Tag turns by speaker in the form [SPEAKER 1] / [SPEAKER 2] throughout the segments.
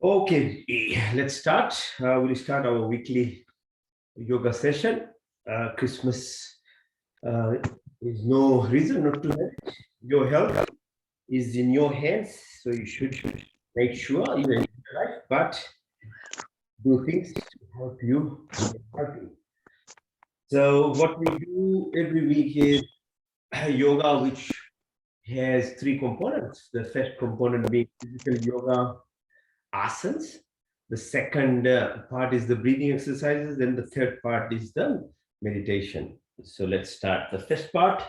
[SPEAKER 1] Okay, let's start. We'll start our weekly yoga session. Christmas is no reason not to have it. Your health is in your hands, so you should make sure you enjoy life, but do things to help you get healthy. So what we do every week is yoga, which has three components. The first component being physical yoga, asans. The second part is the breathing exercises. Then the third part is the meditation. So let's start the first part.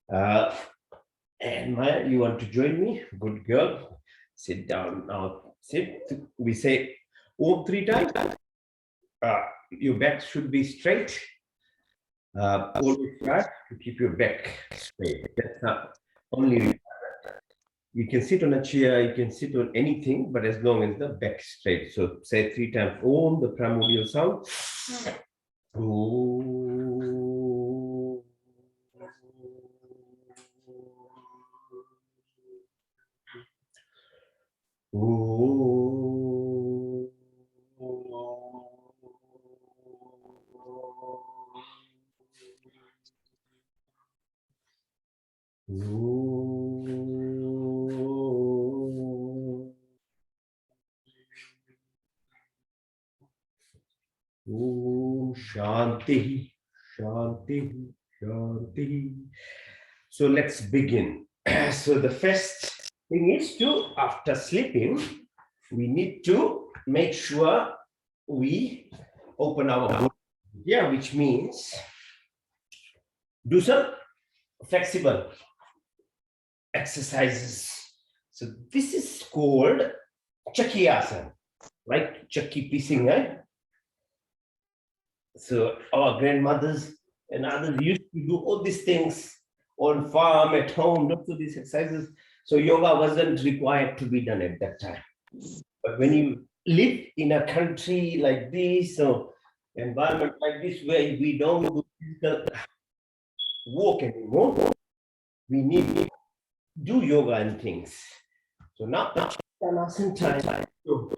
[SPEAKER 1] And Maya, you want to join me? Good girl. Sit down now. Sit. We say Om 3 times. Your back should be straight. Always try to keep your back straight. That's not only. You can sit on a chair, you can sit on anything, but as long as the back is straight. So say 3 times Om, the primordial sound. Om. Om. Om Shanti, Shanti, Shanti. So let's begin. So the first thing is to, after sleeping, we need to make sure we open our body, which means do some flexible exercises. So this is called Chakki Asana, like Chakki piecing, right? So our grandmothers and others used to do all these things on farm, at home, not do these exercises. So yoga wasn't required to be done at that time. But when you live in a country like this, or environment like this, where we don't do physical work anymore, we need to do yoga and things. So now, asana time. So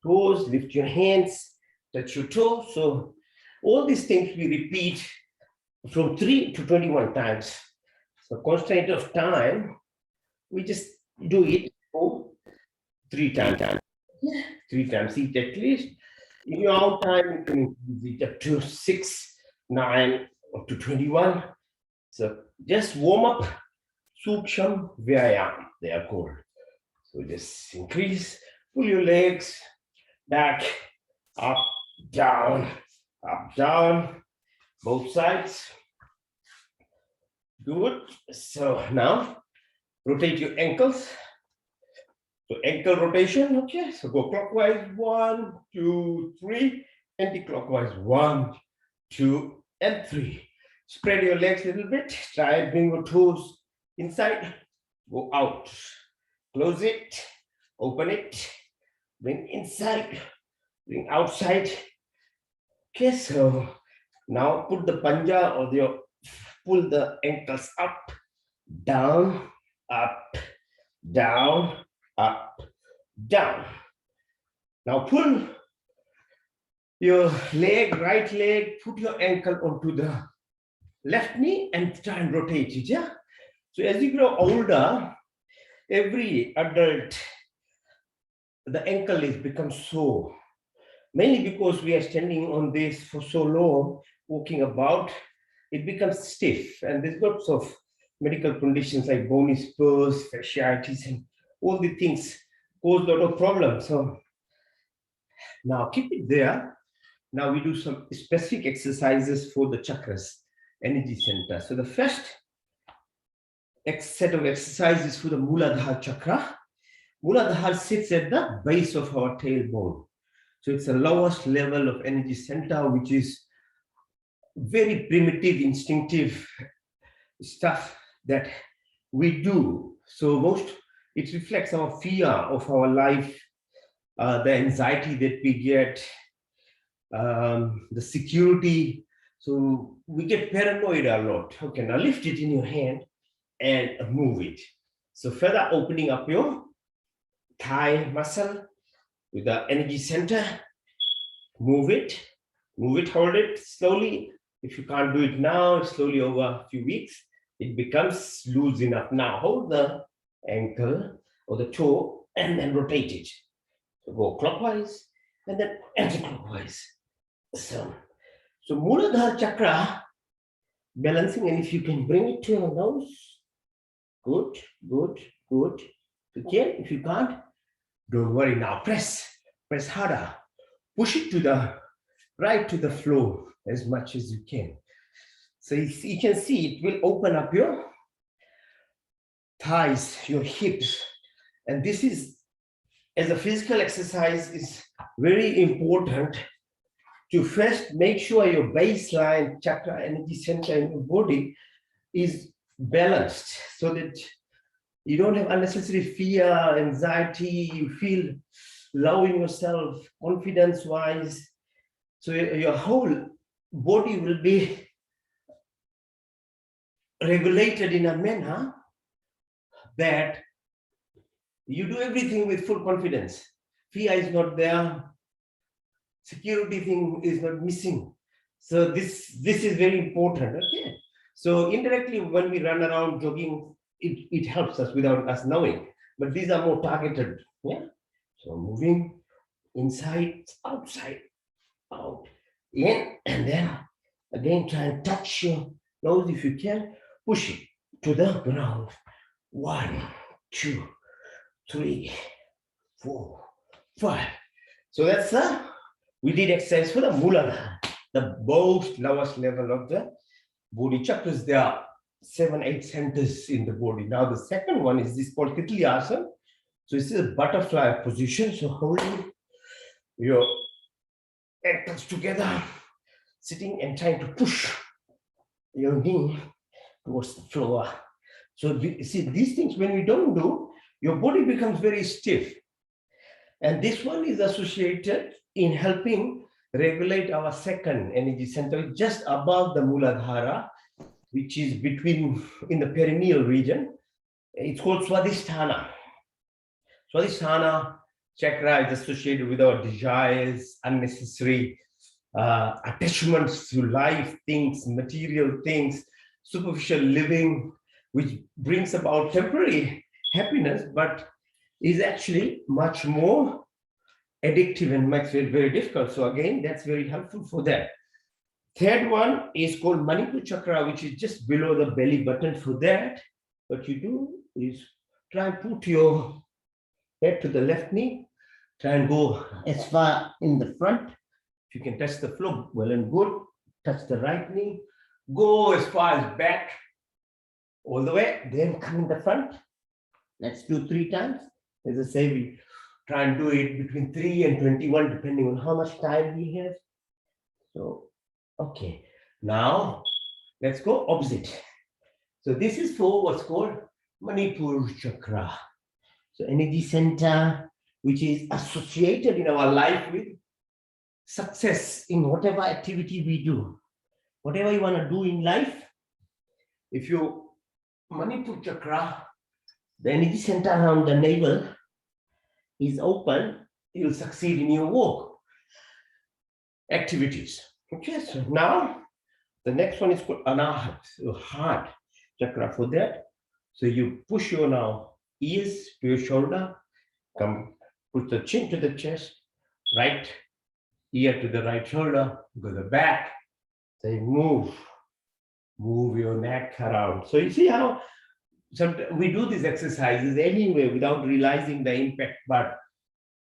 [SPEAKER 1] toes, lift your hands, touch your toes. So all these things we repeat from 3 to 21 times. So constraint of time, we just do it for 3 times. 3 times each at least. In your own time, you can increase it up to 6, 9, up to 21. So just warm up, Suksham Vyayam, they are called. So just increase, pull your legs back, up, down, both sides. Good. So now rotate your ankles. So ankle rotation, okay. So go clockwise, 1, 2, 3, anti-clockwise, 1, 2, and 3. Spread your legs a little bit. Try bring your toes inside, go out. Close it, open it, bring inside, bring outside. Okay, so now put the panja or pull the ankles up, down, down, up, down. Now pull your leg, right leg, put your ankle onto the left knee and try and rotate it, yeah? So as you grow older, every adult, the ankle is become sore. Mainly because we are standing on this for so long, walking about, it becomes stiff. And there's lots of medical conditions like bony spurs, fasciitis, and all the things cause a lot of problems. So now keep it there. Now we do some specific exercises for the chakras, energy center. So the first set of exercises for the Muladhara chakra. Muladhara sits at the base of our tailbone. So it's the lowest level of energy center, which is very primitive, instinctive stuff that we do. So it reflects our fear of our life, the anxiety that we get, the security. So we get paranoid a lot. Okay, now lift it in your hand and move it. So further opening up your thigh muscle, with the energy center. Move it, hold it slowly. If you can't do it now, slowly over a few weeks, it becomes loose enough. Now hold the ankle or the toe and then rotate it. So go clockwise and then anti-clockwise. So Muladhara Chakra, balancing, and if you can bring it to your nose, good. Okay, if you can't, don't worry. Now press harder. Push it to the right, to the floor as much as you can. So you can see it will open up your thighs, your hips. And this is, as a physical exercise, is very important to first make sure your baseline chakra energy center in your body is balanced, so that you don't have unnecessary fear, anxiety, you feel love in yourself, confidence-wise. So your whole body will be regulated in a manner that you do everything with full confidence. Fear is not there. Security thing is not missing. So this is very important. Okay. So indirectly, when we run around jogging, it helps us without us knowing. But these are more targeted. Yeah. So moving inside, outside, out, in, and then again try and touch your nose if you can. Push it to the ground. 1, 2, 3, 4, 5. So that's we did exercise for the Muladhara, the most lowest level of the body chakras. There are 7, 8 centers in the body. Now the second one is this called Titli Asana. So this is a butterfly position. So holding your ankles together, sitting and trying to push your knee towards the floor. So see, these things, when we don't do, your body becomes very stiff. And this one is associated in helping regulate our second energy center, just above the Muladhara, which is between, in the perineal region. It's called Swadhisthana. Swadhisthana chakra is associated with our desires, unnecessary attachments to life things, material things, superficial living, which brings about temporary happiness, but is actually much more addictive and makes it very difficult. So again, that's very helpful for that. Third one is called Manipur Chakra, which is just below the belly button. For that, what you do is try and put your head to the left knee, try and go as far in the front. If you can touch the floor, well and good. Touch the right knee, go as far as back, all the way, then come in the front. Let's do 3 times. As I say, we try and do it between 3 and 21, depending on how much time we have. So, okay. Now, let's go opposite. So this is for what's called Manipur Chakra. So energy center, which is associated in our life with success in whatever activity we do. Whatever you want to do in life, if you Manipur Chakra, the energy center around the navel is open, you'll succeed in your work activities. Okay, so now the next one is called Anahat, so heart chakra. For that, so you push your now ears to your shoulder, come put the chin to the chest, right ear to the right shoulder, go to the back, then move your neck around. So you see how sometimes we do these exercises anyway without realizing the impact, but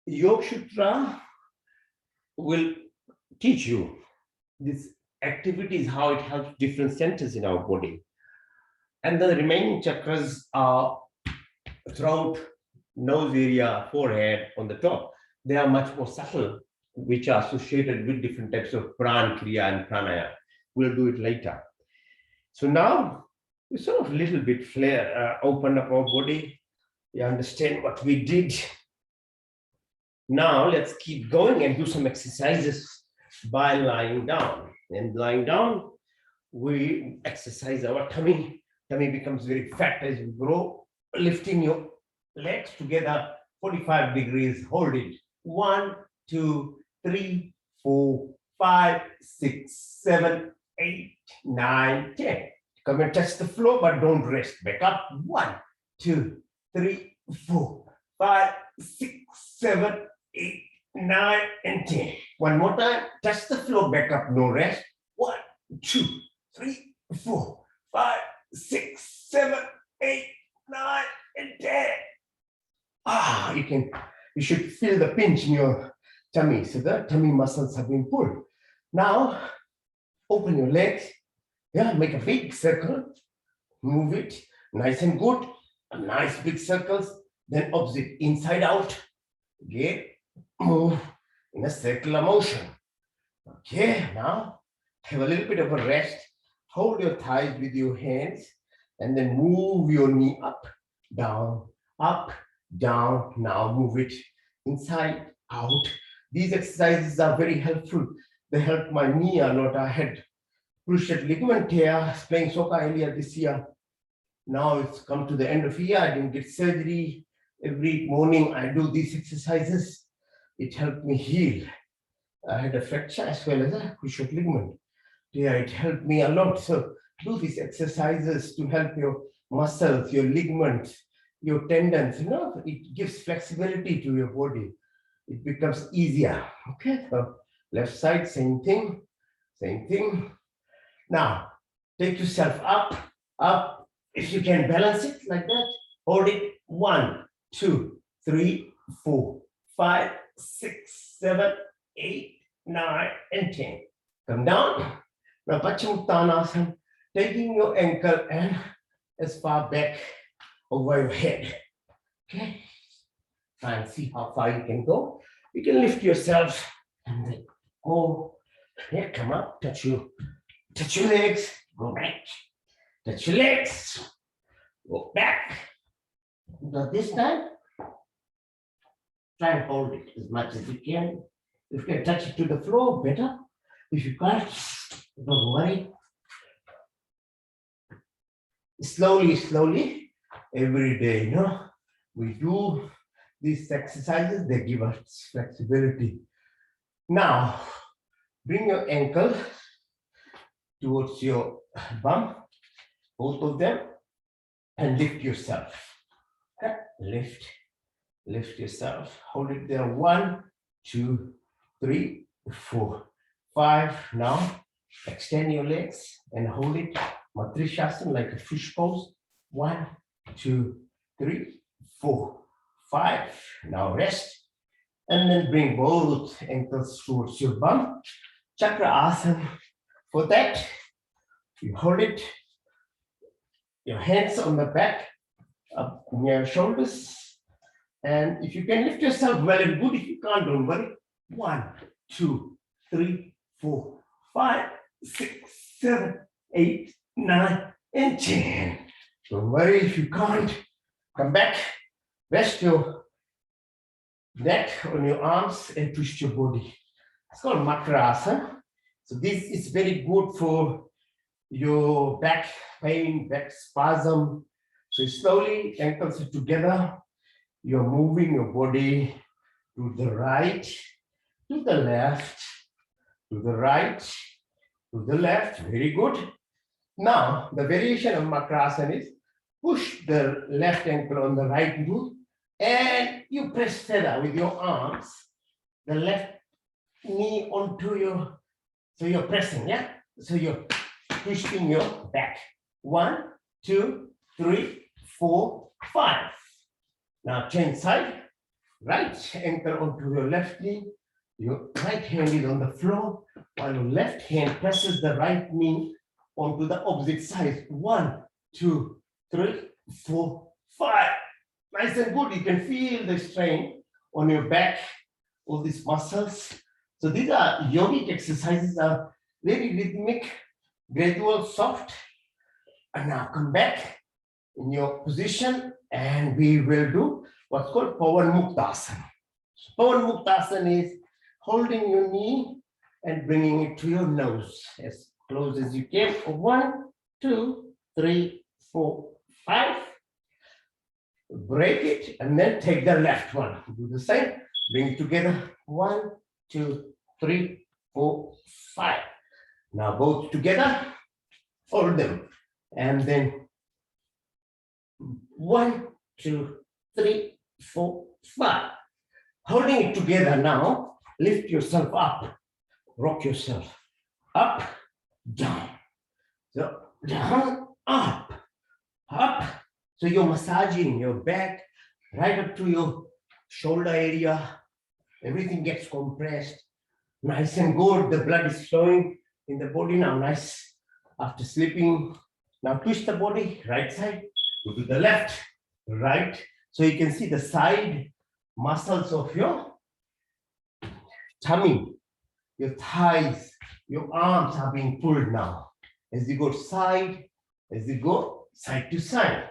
[SPEAKER 1] Yoga Sutra will teach you this activities, how it helps different centers in our body. And the remaining chakras are throat, nose area, forehead, on the top. They are much more subtle, which are associated with different types of pran, kriya, and pranayam. We'll do it later. So now we sort of a little bit open up our body. You understand what we did. Now let's keep going and do some exercises by lying down. And lying down, we exercise our tummy. Tummy becomes very fat as you grow. Lifting your legs together 45 degrees, hold it. 1, 2, 3, 4, 5, 6, 7, 8, 9, 10. Come and touch the floor, but don't rest. Back up. 1, 2, 3, 4, 5, 6, 7, 8, 9, and 10. One more time. Touch the floor. Back up. No rest. 1, 2, 3, 4, 5, 6, 7, 8, 9, and 10. You should feel the pinch in your tummy. So the tummy muscles have been pulled. Now, open your legs. Yeah, make a big circle. Move it nice and good. A nice big circles. Then opposite, inside out. Okay, move in a circular motion. Okay, now have a little bit of a rest. Hold your thighs with your hands and then move your knee up, down, up, down. Now move it inside, out. These exercises are very helpful. They help my knee a lot. I had cruciate ligament tear playing soccer earlier this year. Now it's come to the end of the year. I didn't get surgery. Every morning I do these exercises. It helped me heal. I had a fracture as well as a cruciate ligament. Yeah, it helped me a lot. So do these exercises to help your muscles, your ligaments, your tendons. You know, it gives flexibility to your body. It becomes easier. Okay, so left side, same thing, same thing. Now, take yourself up, up. If you can balance it like that, hold it. 1, 2, 3, 4, 5, 6, 7, 8, 9, and 10. Come down. Now, Paschimottanasana, taking your ankle and as far back over your head. Okay. Try and see how far you can go. You can lift yourself and then go. Yeah, come up, touch your legs, go back. Touch your legs, go back. Now this time, try and hold it as much as you can. If you can touch it to the floor, better. If you can't, don't worry. Slowly, slowly, every day, you know, we do these exercises, they give us flexibility. Now, bring your ankle towards your bum, both of them, and lift yourself. Okay? Lift yourself. Hold it there. 1, 2, 3, 4, 5. Now, extend your legs and hold it. Matarasana, like a fish pose. 1, 2, 3, 4, 5. Now rest. And then bring both ankles towards your bum. Chakra asana. For that, you hold it. Your hands on the back, up near your shoulders. And if you can lift yourself well and good, if you can't, don't worry. 1, 2, 3, 4, 5, 6, 7, 8, 9, and 10. Don't worry if you can't. Come back. Rest your neck on your arms and twist your body. It's called Matarasana. So this is very good for your back pain, back spasm. So slowly, ankles are together. You're moving your body to the right, to the left, to the right, to the left. Very good. Now, the variation of Matarasana is push the left ankle on the right knee and you press feather with your arms, the left knee onto your, so you're pressing, yeah? So you're twisting your back. 1, 2, 3, 4, 5. Now change side, right ankle onto your left knee, your right hand is on the floor, while your left hand presses the right knee onto the opposite side. 1, 2, 3, 4, 5. Nice and good. You can feel the strain on your back, all these muscles. So these are yogic exercises, are very rhythmic, gradual, soft. And now come back in your position and we will do what's called Pawan Muktasana. Pawan Muktasana is holding your knee and bringing it to your nose as close as you can. 1, 2, 3, 4, 5. Break it and then take the left one. Do the same. Bring it together. 1, 2, 3, 4, 5. Now both together. Hold them. And then 1, 2, 3, 4, 5. Holding it together now, lift yourself up. Rock yourself. Up, down. So down, up, up. So you're massaging your back right up to your shoulder area. Everything gets compressed. Nice and good. The blood is flowing in the body now. Nice. After sleeping, now twist the body, right side. Go to the left, right. So you can see the side muscles of your tummy, your thighs, your arms are being pulled now. As you go side, as you go side to side.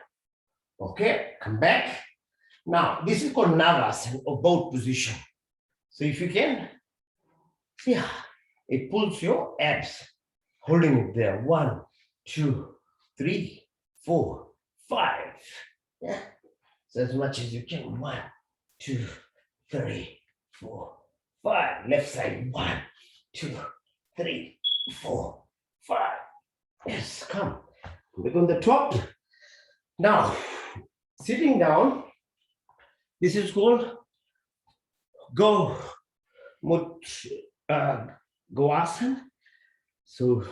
[SPEAKER 1] Okay, come back. Now, this is called Narasana or boat position. So if you can, yeah, it pulls your abs, holding it there. 1, 2, 3, 4, 5. Yeah, so as much as you can. 1, 2, 3, 4, 5. Left side. 1, 2, 3, 4, 5. Yes, come. Look on the top. Now, sitting down, this is called Asana. So,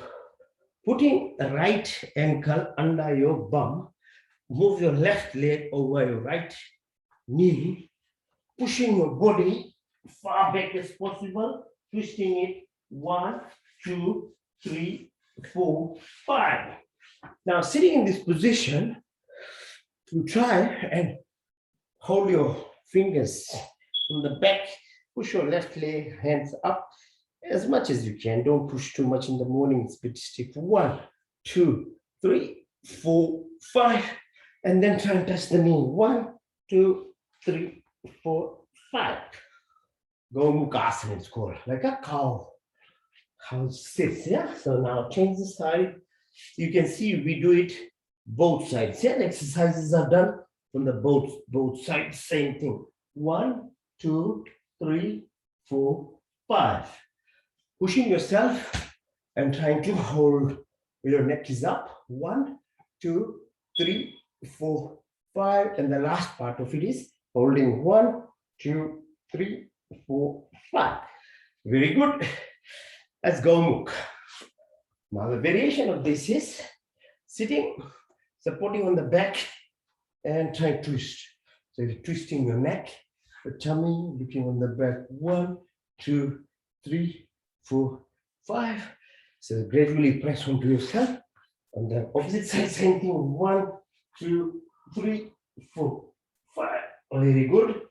[SPEAKER 1] putting the right ankle under your bum, move your left leg over your right knee, pushing your body far back as possible, twisting it. 1, 2, 3, 4, 5. Now, sitting in this position, you try and hold your fingers from the back, push your left leg, hands up as much as you can. Don't push too much in the morning, it's a bit stiff. 1, 2, 3, 4, 5, and then try and touch the knee. 1, 2, 3, 4, 5. Asana, it's called, like a cow. How it sits, yeah? So now change the side. You can see we do it both sides. Yeah, the exercises are done from the both sides, same thing. 1, 2, 3, 4, 5. Pushing yourself and trying to hold your neck is up. 1, 2, 3, 4, 5. And the last part of it is holding 1, 2, 3, 4, 5. Very good. Let's go Mukh. Now the variation of this is sitting, supporting on the back and trying to twist. So you're twisting your neck, the tummy, looking on the back. 1, 2, 3, 4, 5. So gradually press onto yourself. On the opposite side, same thing. 1, 2, 3, 4, 5. Very good.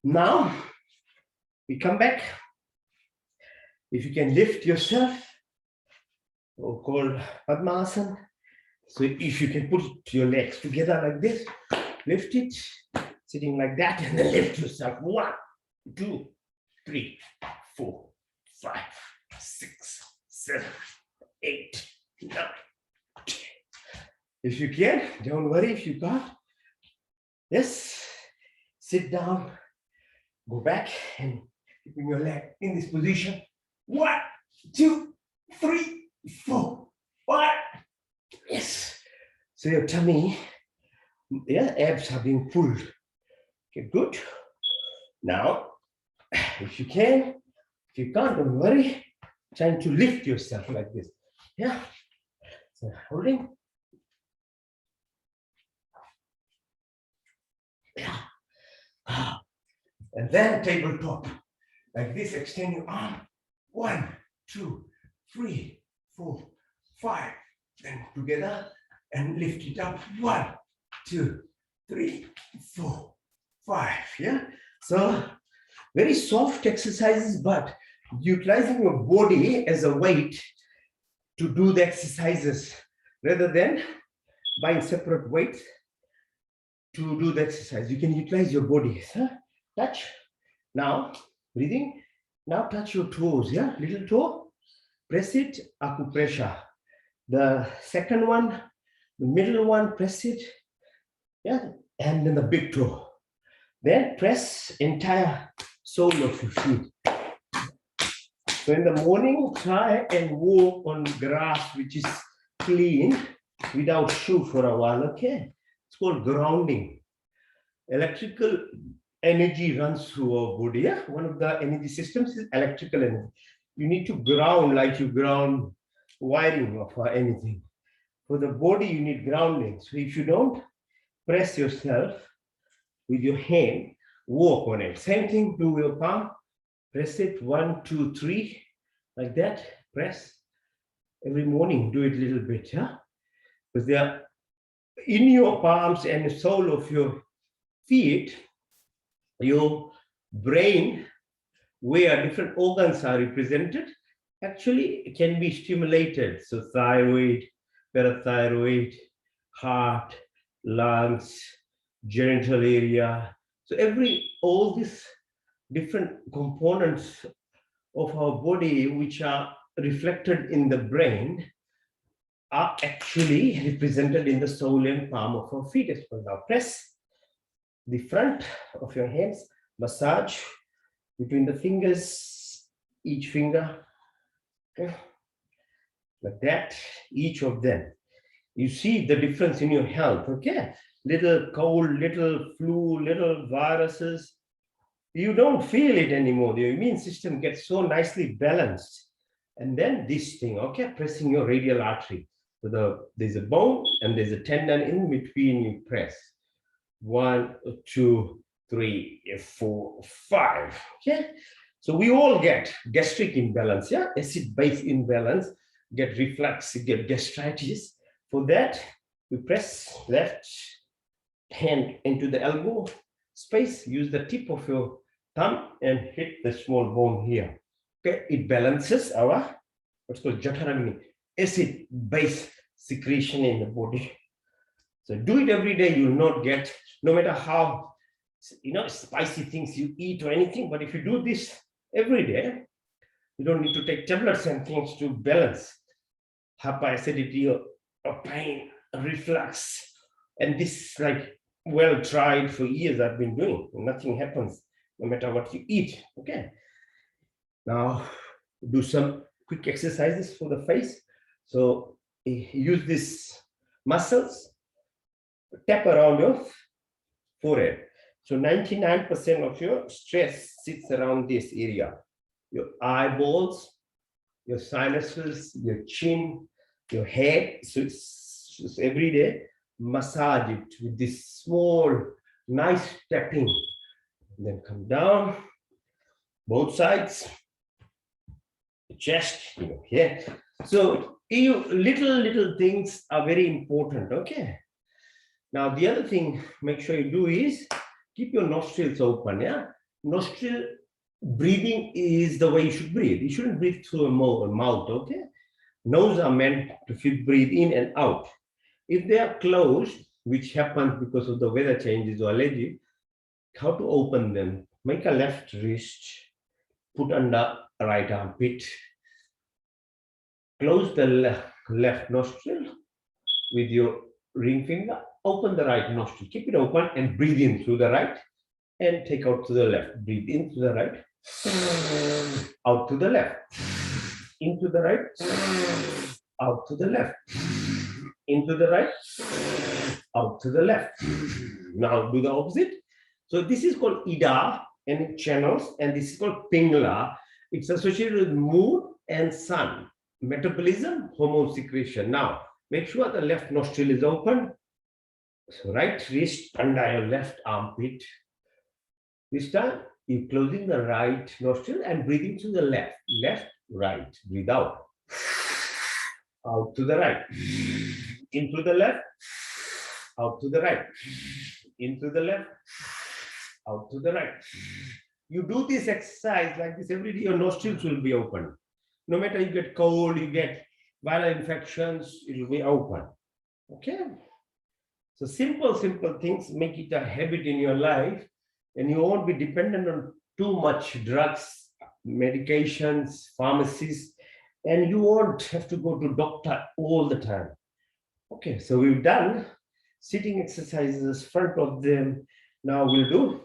[SPEAKER 1] Now we come back. If you can lift yourself, or called Padmasana. So if you can put your legs together like this, lift it, sitting like that, and then lift yourself. 1, 2, 3, 4, 5, 6, 7, 8, 9, 10. If you can, don't worry if you can't. Yes, sit down, go back, and keeping your leg in this position. 1, 2, 3, 4, 5. Yes. So your tummy, yeah, abs are being pulled. Okay, good. Now, if you can, if you can't, don't worry. Trying to lift yourself like this. Yeah. So holding. Yeah. And then tabletop. Like this, extend your arm. 1, 2, 3, 4, 5. Then together and lift it up. 1, 2, 3, 4, 5. Yeah. So very soft exercises, but utilizing your body as a weight to do the exercises rather than buying separate weights to do the exercise. You can utilize your body. Huh? Touch. Now, breathing. Now touch your toes. Yeah, little toe. Press it. Acupressure. The second one, the middle one, press it. Yeah, and then the big toe. Then press entire sole of your feet. So in the morning, try and walk on grass which is clean without shoe for a while, okay? It's called grounding. Electrical energy runs through our body. Yeah? One of the energy systems is electrical energy. You need to ground like you ground wiring of anything. For the body, you need grounding. So if you don't press yourself with your hand, walk on it. Same thing, do your palm. Press it 1, 2, 3, like that. Press every morning. Do it a little bit, yeah. Because they are in your palms and the sole of your feet. Your brain, where different organs are represented, actually can be stimulated. So thyroid, parathyroid, heart, lungs, genital area. So all these different components of our body which are reflected in the brain are actually represented in the sole and palm of our feet as well. Now press the front of your hands, massage between the fingers, each finger, okay, like that, each of them. You see the difference in your health, okay? Little cold, little flu, little viruses. You don't feel it anymore. The immune system gets so nicely balanced. And then this thing, okay, pressing your radial artery. So there's a bone and there's a tendon in between, you press. 1, 2, 3, 4, 5. Okay. So we all get gastric imbalance, yeah, acid-base imbalance, get reflux, get gastritis. For that, we press left hand into the elbow space, use the tip of your thumb and hit the small bone here. Okay, it balances our what's called jataragni, acid-base secretion in the body. So do it every day. You'll not get, no matter how spicy things you eat or anything, but if you do this every day, you don't need to take tablets and things to balance hyperacidity or pain, reflux. And this like well tried for years I've been doing. Nothing happens no matter what you eat. Okay. Now do some quick exercises for the face. So use these muscles, tap around your forehead. So 99% of your stress sits around this area. Your eyeballs, your sinuses, your chin, your head. So it's every day, massage it with this small, nice tapping. Then come down, both sides, the chest, here. So little things are very important, okay? Now, the other thing, make sure you do is keep your nostrils open, yeah? Nostril breathing is the way you should breathe. You shouldn't breathe through a mouth, okay? Nose are meant to breathe in and out. If they are closed, which happens because of the weather changes or allergy, how to open them? Make a left wrist, put under right armpit, close the left nostril with your ring finger, open the right nostril, keep it open and breathe in through the right and take out to the left. Breathe in to the right, out to the left, into the right, out to the left, into the right, out to the left. Now do the opposite. So this is called Ida and it channels, and this is called Pingala. It's associated with mood and sun, metabolism, hormone secretion. Now make sure the left nostril is open. So right wrist under your left armpit. This time you're closing the right nostril and breathing to the left. Left, right. Breathe out. Out to the right. Into the left. Out to the right. Into the left. Out to the right. You do this exercise like this every day, your nostrils will be open. No matter you get cold, you get viral infections, it will be open. Okay? So simple things, make it a habit in your life, and you won't be dependent on too much drugs, medications, pharmacies, and you won't have to go to doctor all the time. Okay, so we've done sitting exercises, front of them. Now we'll do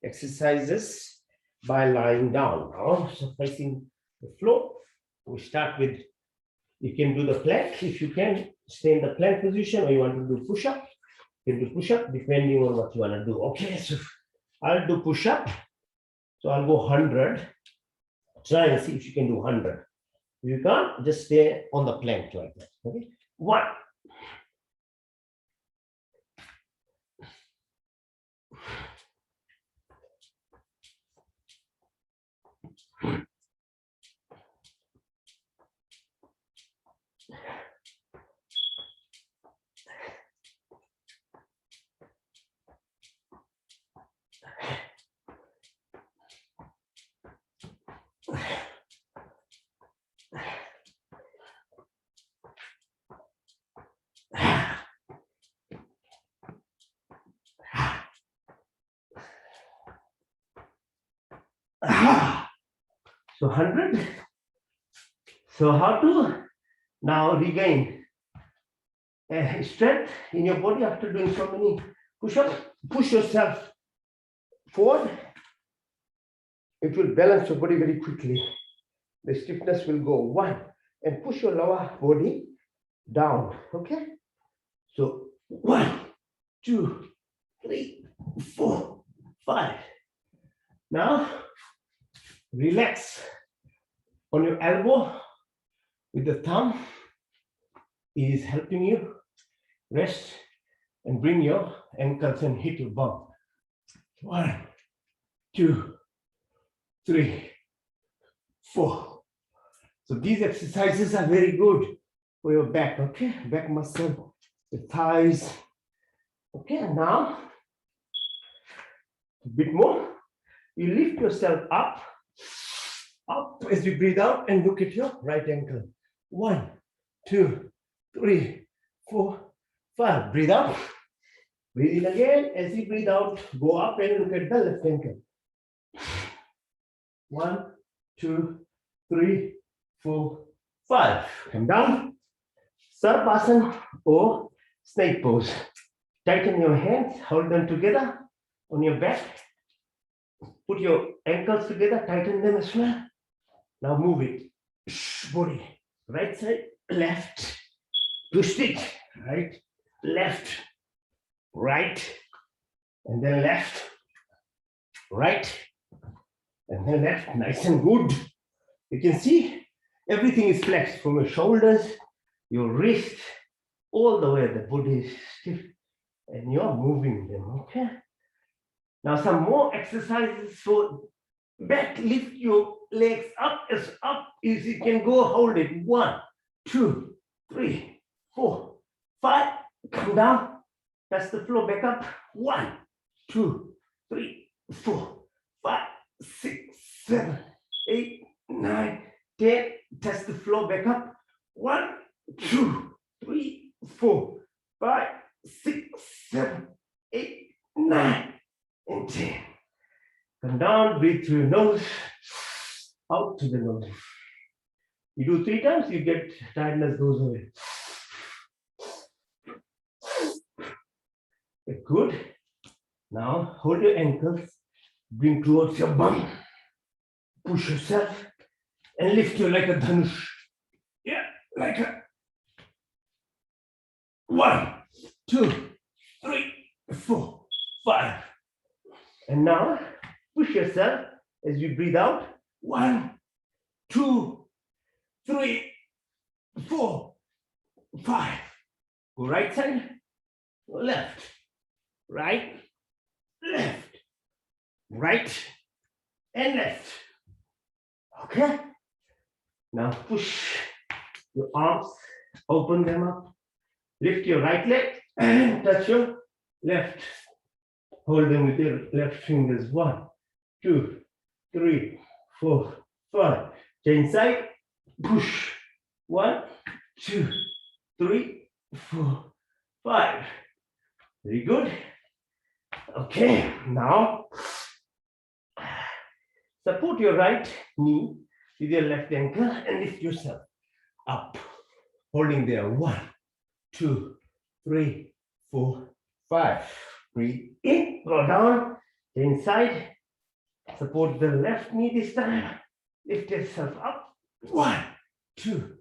[SPEAKER 1] exercises by lying down. Now, so facing the floor, we start with, you can do the plank if you can stay in the plank position, or you want to do push-up. You can do push-up depending on what you want to do. Okay, so I'll do push-up. So I'll go 100. Try and see if you can do 100. If you can't, just stay on the plank like that. Okay, 1. So 100. So how to now regain strength in your body after doing so many push-ups? Push yourself forward. It will balance your body very quickly. The stiffness will go 1, and push your lower body down. Okay. So 1, 2, 3, 4, 5. Now relax on your elbow with the thumb. Is helping you rest and bring your ankles and hit your bum. 1, 2, 3, 4. So these exercises are very good for your back. Okay, back muscle, the thighs. Okay, now a bit more. You lift yourself up as you breathe out, and look at your right ankle. 1, 2, 3, 4, 5. Breathe out. Breathe in again. As you breathe out, go up and look at the left ankle. 1, 2, 3, 4, 5. Come down. Sarvasana or snake pose. Tighten your hands, hold them together on your back. Put your ankles together, tighten them as well. Now move it. Body. Right side, left. Twist it. Right, left, right, and then left, right, and then left. Nice and good. You can see everything is flexed from your shoulders, your wrist, all the way. The body is stiff, and you're moving them. Okay. Now some more exercises for back. Lift your legs up as you can go. Hold it. 1, 2, 3, 4, 5. Come down. Touch the floor. Back up. 1, 2, 3, 4, 5, 6, 7, 8, 9, 10. Touch the floor. Back up. 1, 2, 3, 4, 5, 6, 7, 8, 9, and 10. Come down. Breathe through your nose. Out to the nose. You do 3 times, you get tiredness goes away. Good. Now hold your ankles, bring towards your bum, push yourself, and lift you like a dhanush. Yeah, like a 1, 2, 3, 4, 5. And now push yourself as you breathe out. 1, 2, 3, 4, 5. Go right side, go left. Right, left, right, and left. Okay. Now push your arms, open them up, lift your right leg and touch your left. Hold them with your left fingers. 1, 2, 3, 4, 5. Change side, push. 1, 2, 3, 4, 5. Very good. Okay, now support your right knee with your left ankle and lift yourself up, holding there. 1, 2, 3, 4, 5. Breathe in, go down, inside, Support the left knee this time. Lift yourself up. 1, 2,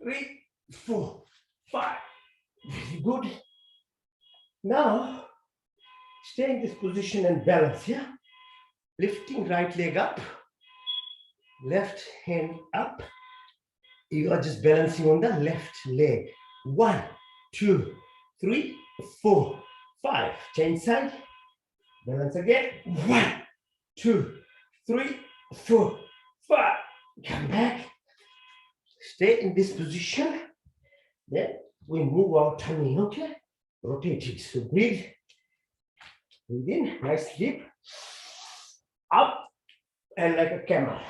[SPEAKER 1] 3, 4, 5. Very good. Now, stay in this position and balance, yeah? Lifting right leg up, left hand up. You are just balancing on the left leg. 1, 2, 3, 4, 5. Change side. Balance again. 1, 2, 3, 4, 5. Come back. Stay in this position. Then we move our tummy, okay? Rotate it. So breathe. Breathe in. Nice deep. Up and like a camel.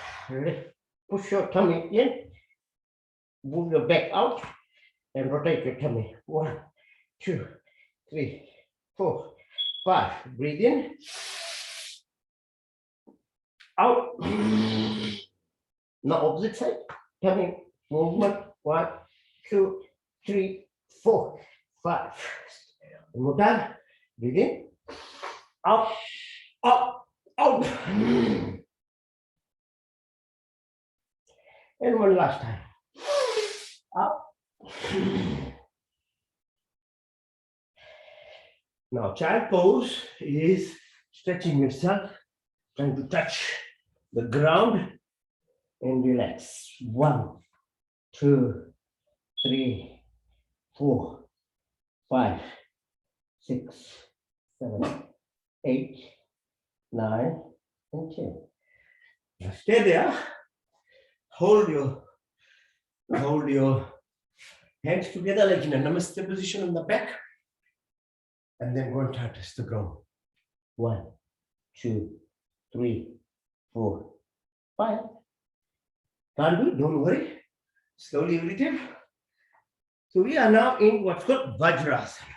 [SPEAKER 1] Push your tummy in. Move your back out and rotate your tummy. 1, 2, 3, 4, 5. Breathe in. Out. Now opposite side. Tummy movement. 1, 2, 3, 4, 5. One more time. Breathe in. Up, up, out. And one last time. Up. Now, child pose is stretching yourself, trying to touch the ground and relax. 1, 2, 3, 4, 5, 6, 7, 8, 9, and 10. Now stay there. Hold your hands together like in a namaste position on the back. And then go and touch the ground. 1, 2, 3, 4, 5. Can't do it, don't worry. Slowly relative. So we are now in what's called Vajrasana.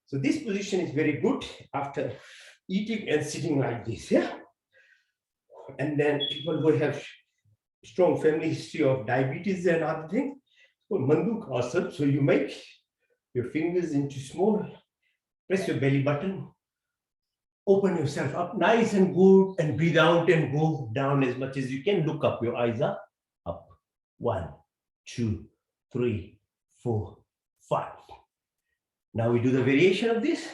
[SPEAKER 1] So this position is very good after eating and sitting like this, yeah? And then people who have strong family history of diabetes and other things, so Asana. So you make your fingers into small, press your belly button, open yourself up nice and good, and breathe out and go down as much as you can. Look up, your eyes are up. 1, 2, 3, 4, 5. Now we do the variation of this.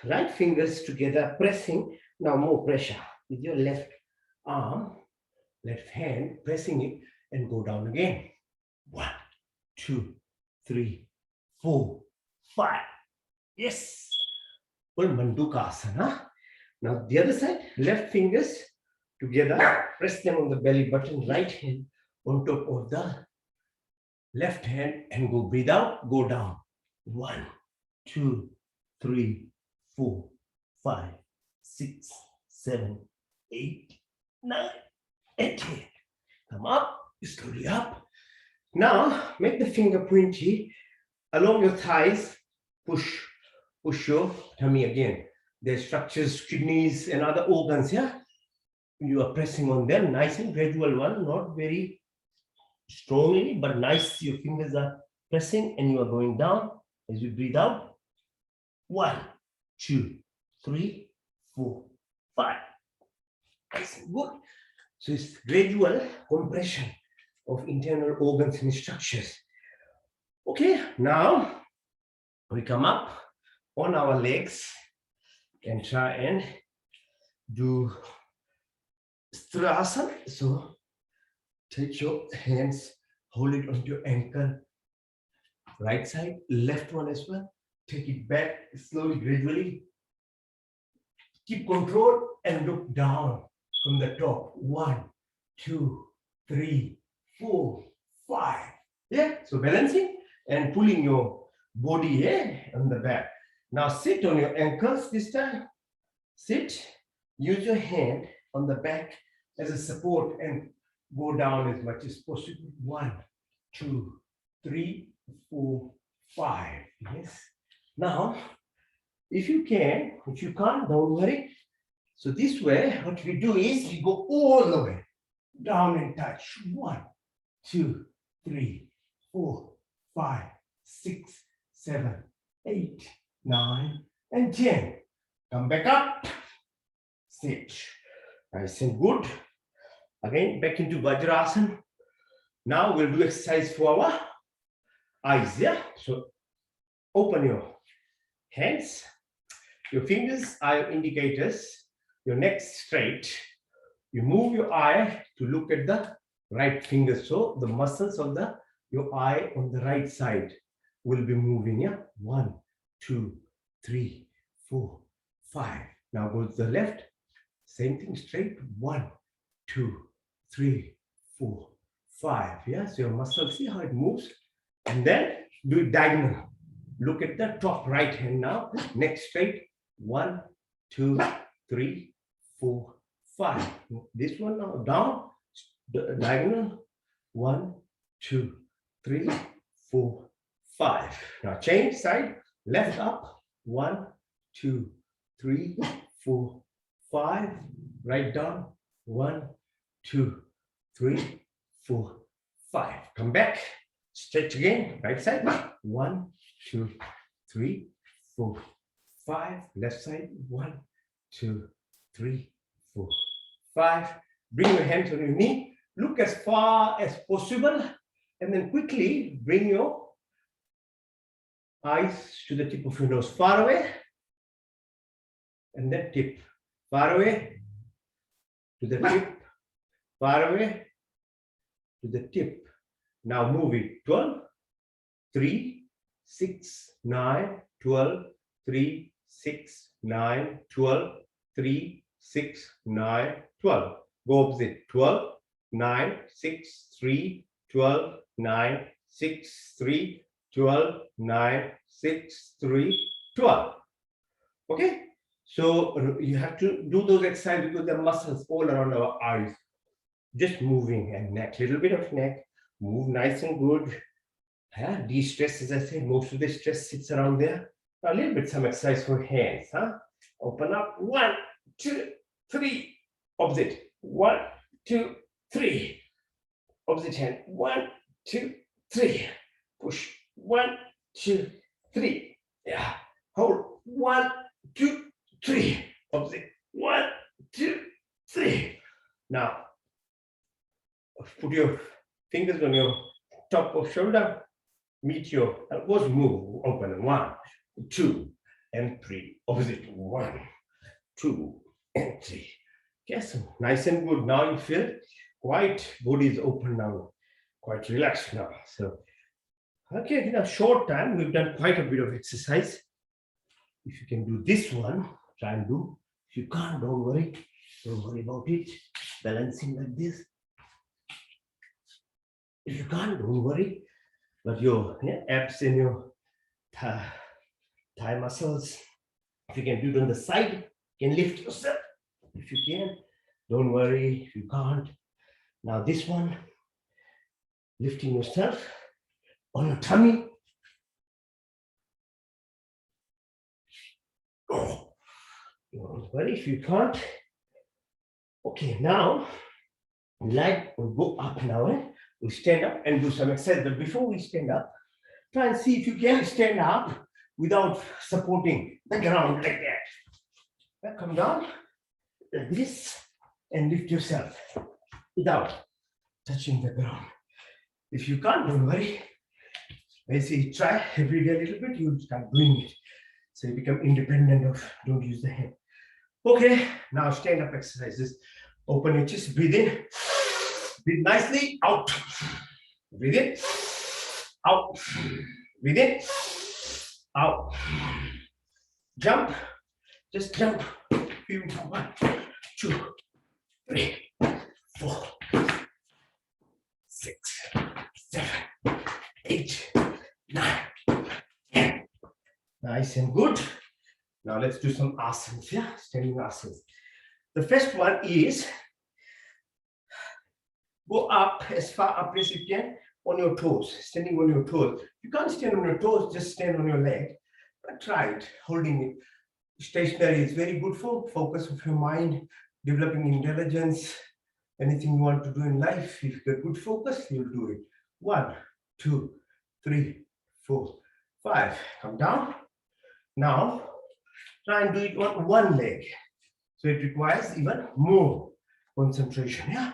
[SPEAKER 1] Right fingers together, pressing. Now more pressure with your left arm, left hand, pressing it and go down again. 1, 2, 3, 4, 5. Yes. Asana. Now the other side, left fingers together, press them on the belly button, right hand on top of the left hand and go breathe out, go down. 1, 2, 3, 4, 5, 6, 7, 8, 9, and 10. Come up, slowly up. Now make the finger pointy along your thighs. Push your tummy again. There's structures, kidneys, and other organs here. You are pressing on them, nice and gradual one, not very strongly, but nice. Your fingers are pressing and you are going down as you breathe out. 1, 2, 3, 4, 5. Nice and good. So it's gradual compression of internal organs and structures. Okay, now we come up on our legs and try and do Asana. So take your hands, hold it on your ankle, right side, left one as well. Take it back slowly, gradually. Keep control and look down from the top. 1, 2, 3, 4, 5. Yeah, so balancing and pulling your body on the back. Now sit on your ankles this time. Sit. Use your hand on the back as a support and go down as much as possible. 1, 2, 3, 4, 5. Yes. Now, if you can, if you can't, don't worry. So this way, what we do is we go all the way down and touch. 1, 2, 3, 4, 5, 6, 7, 8, 9, and 10. Come back up. Sit. Nice and good. Again, back into Vajrasana. Now we'll do exercise for our eyes. Yeah. So open your hands. Your fingers are your indicators. Your neck straight. You move your eye to look at the right finger. So the muscles of your eye on the right side will be moving. Yeah. 1, 2, 3, 4, 5. Now go to the left. Same thing, straight. 1, 2, 3, 4, 5. Yeah. So your muscles, see how it moves. And then do it diagonal. Look at the top right hand now. Neck straight. 1, 2, 3, 4, 5. This one now down. Diagonal. 1, 2, 3, 4, 5. Now change side. Left up. 1, 2, 3, 4, 5. Right down. 1, 2, 3, 4, 5. Come back. Stretch again. Right side. 1, 2, 3, 4, 5. Left side. 1, 2, 3, 4, 5. Bring your hands on your knee. Look as far as possible. And then quickly bring your eyes to the tip of your nose. Far away. And then tip. Far away. To the tip. Far away. To the tip. Now move it. 12, 3, 6, 9, 12, 3, 6, 9, 12, 3, 6, 9, 12. Go opposite. 12, 9, 6, 3, 12, 9, 6, 3, 12, 9, 6, 3, 12. Okay? So you have to do those exercises because there are muscles all around our eyes. Just moving, and neck, little bit of neck. Move nice and good. Yeah, de-stress, as I said, most of the stress sits around there. A little bit some exercise for hands. Open up. 1, 2, 3. Opposite. 1, 2, 3. Opposite hand. 1, 2, 3. Push. 1, 2, 3. Yeah. Hold. 1, 2, 3. Opposite. 1, 2, 3. Now, put your fingers on your top of shoulder. Meet your elbows. Move. Open. 1, 2, and 3. Opposite. 1, 2, and 3. Yes, nice and good. Now you feel quite body is open now, quite relaxed now. So, okay, in a short time, we've done quite a bit of exercise. If you can do this one, try and do. If you can't, don't worry. Don't worry about it. Balancing like this. If you can't, don't worry. But your abs and your thigh muscles, if you can do it on the side, you can lift yourself. If you can, don't worry. If you can't, now this one, lifting yourself on your tummy. Don't worry if you can't. Okay, now leg will go up now. We stand up and do some exercise. But before we stand up, try and see if you can stand up without supporting the ground like that. Now come down like this and lift yourself without touching the ground. If you can't, don't worry. I say try every day a little bit, you start doing it. So you become independent of, don't use the hand. Okay, now stand up exercises. Open your chest, breathe in. Breathe nicely, out. Breathe in, out. Breathe in, out. Jump, just jump. 1, 2, 3, 4, 6, 7, 8, 9, 10. Nice and good. Now let's do some asans, yeah? Standing asans. The first one is go up as far up as you can on your toes, standing on your toes. You can't stand on your toes, just stand on your leg. But try it, holding it. Stationary is very good for focus of your mind, developing intelligence, anything you want to do in life. If you get good focus, you'll do it. 1, 2, 3, 4, 5. Come down. Now, try and do it on one leg. So it requires even more. Concentration, yeah?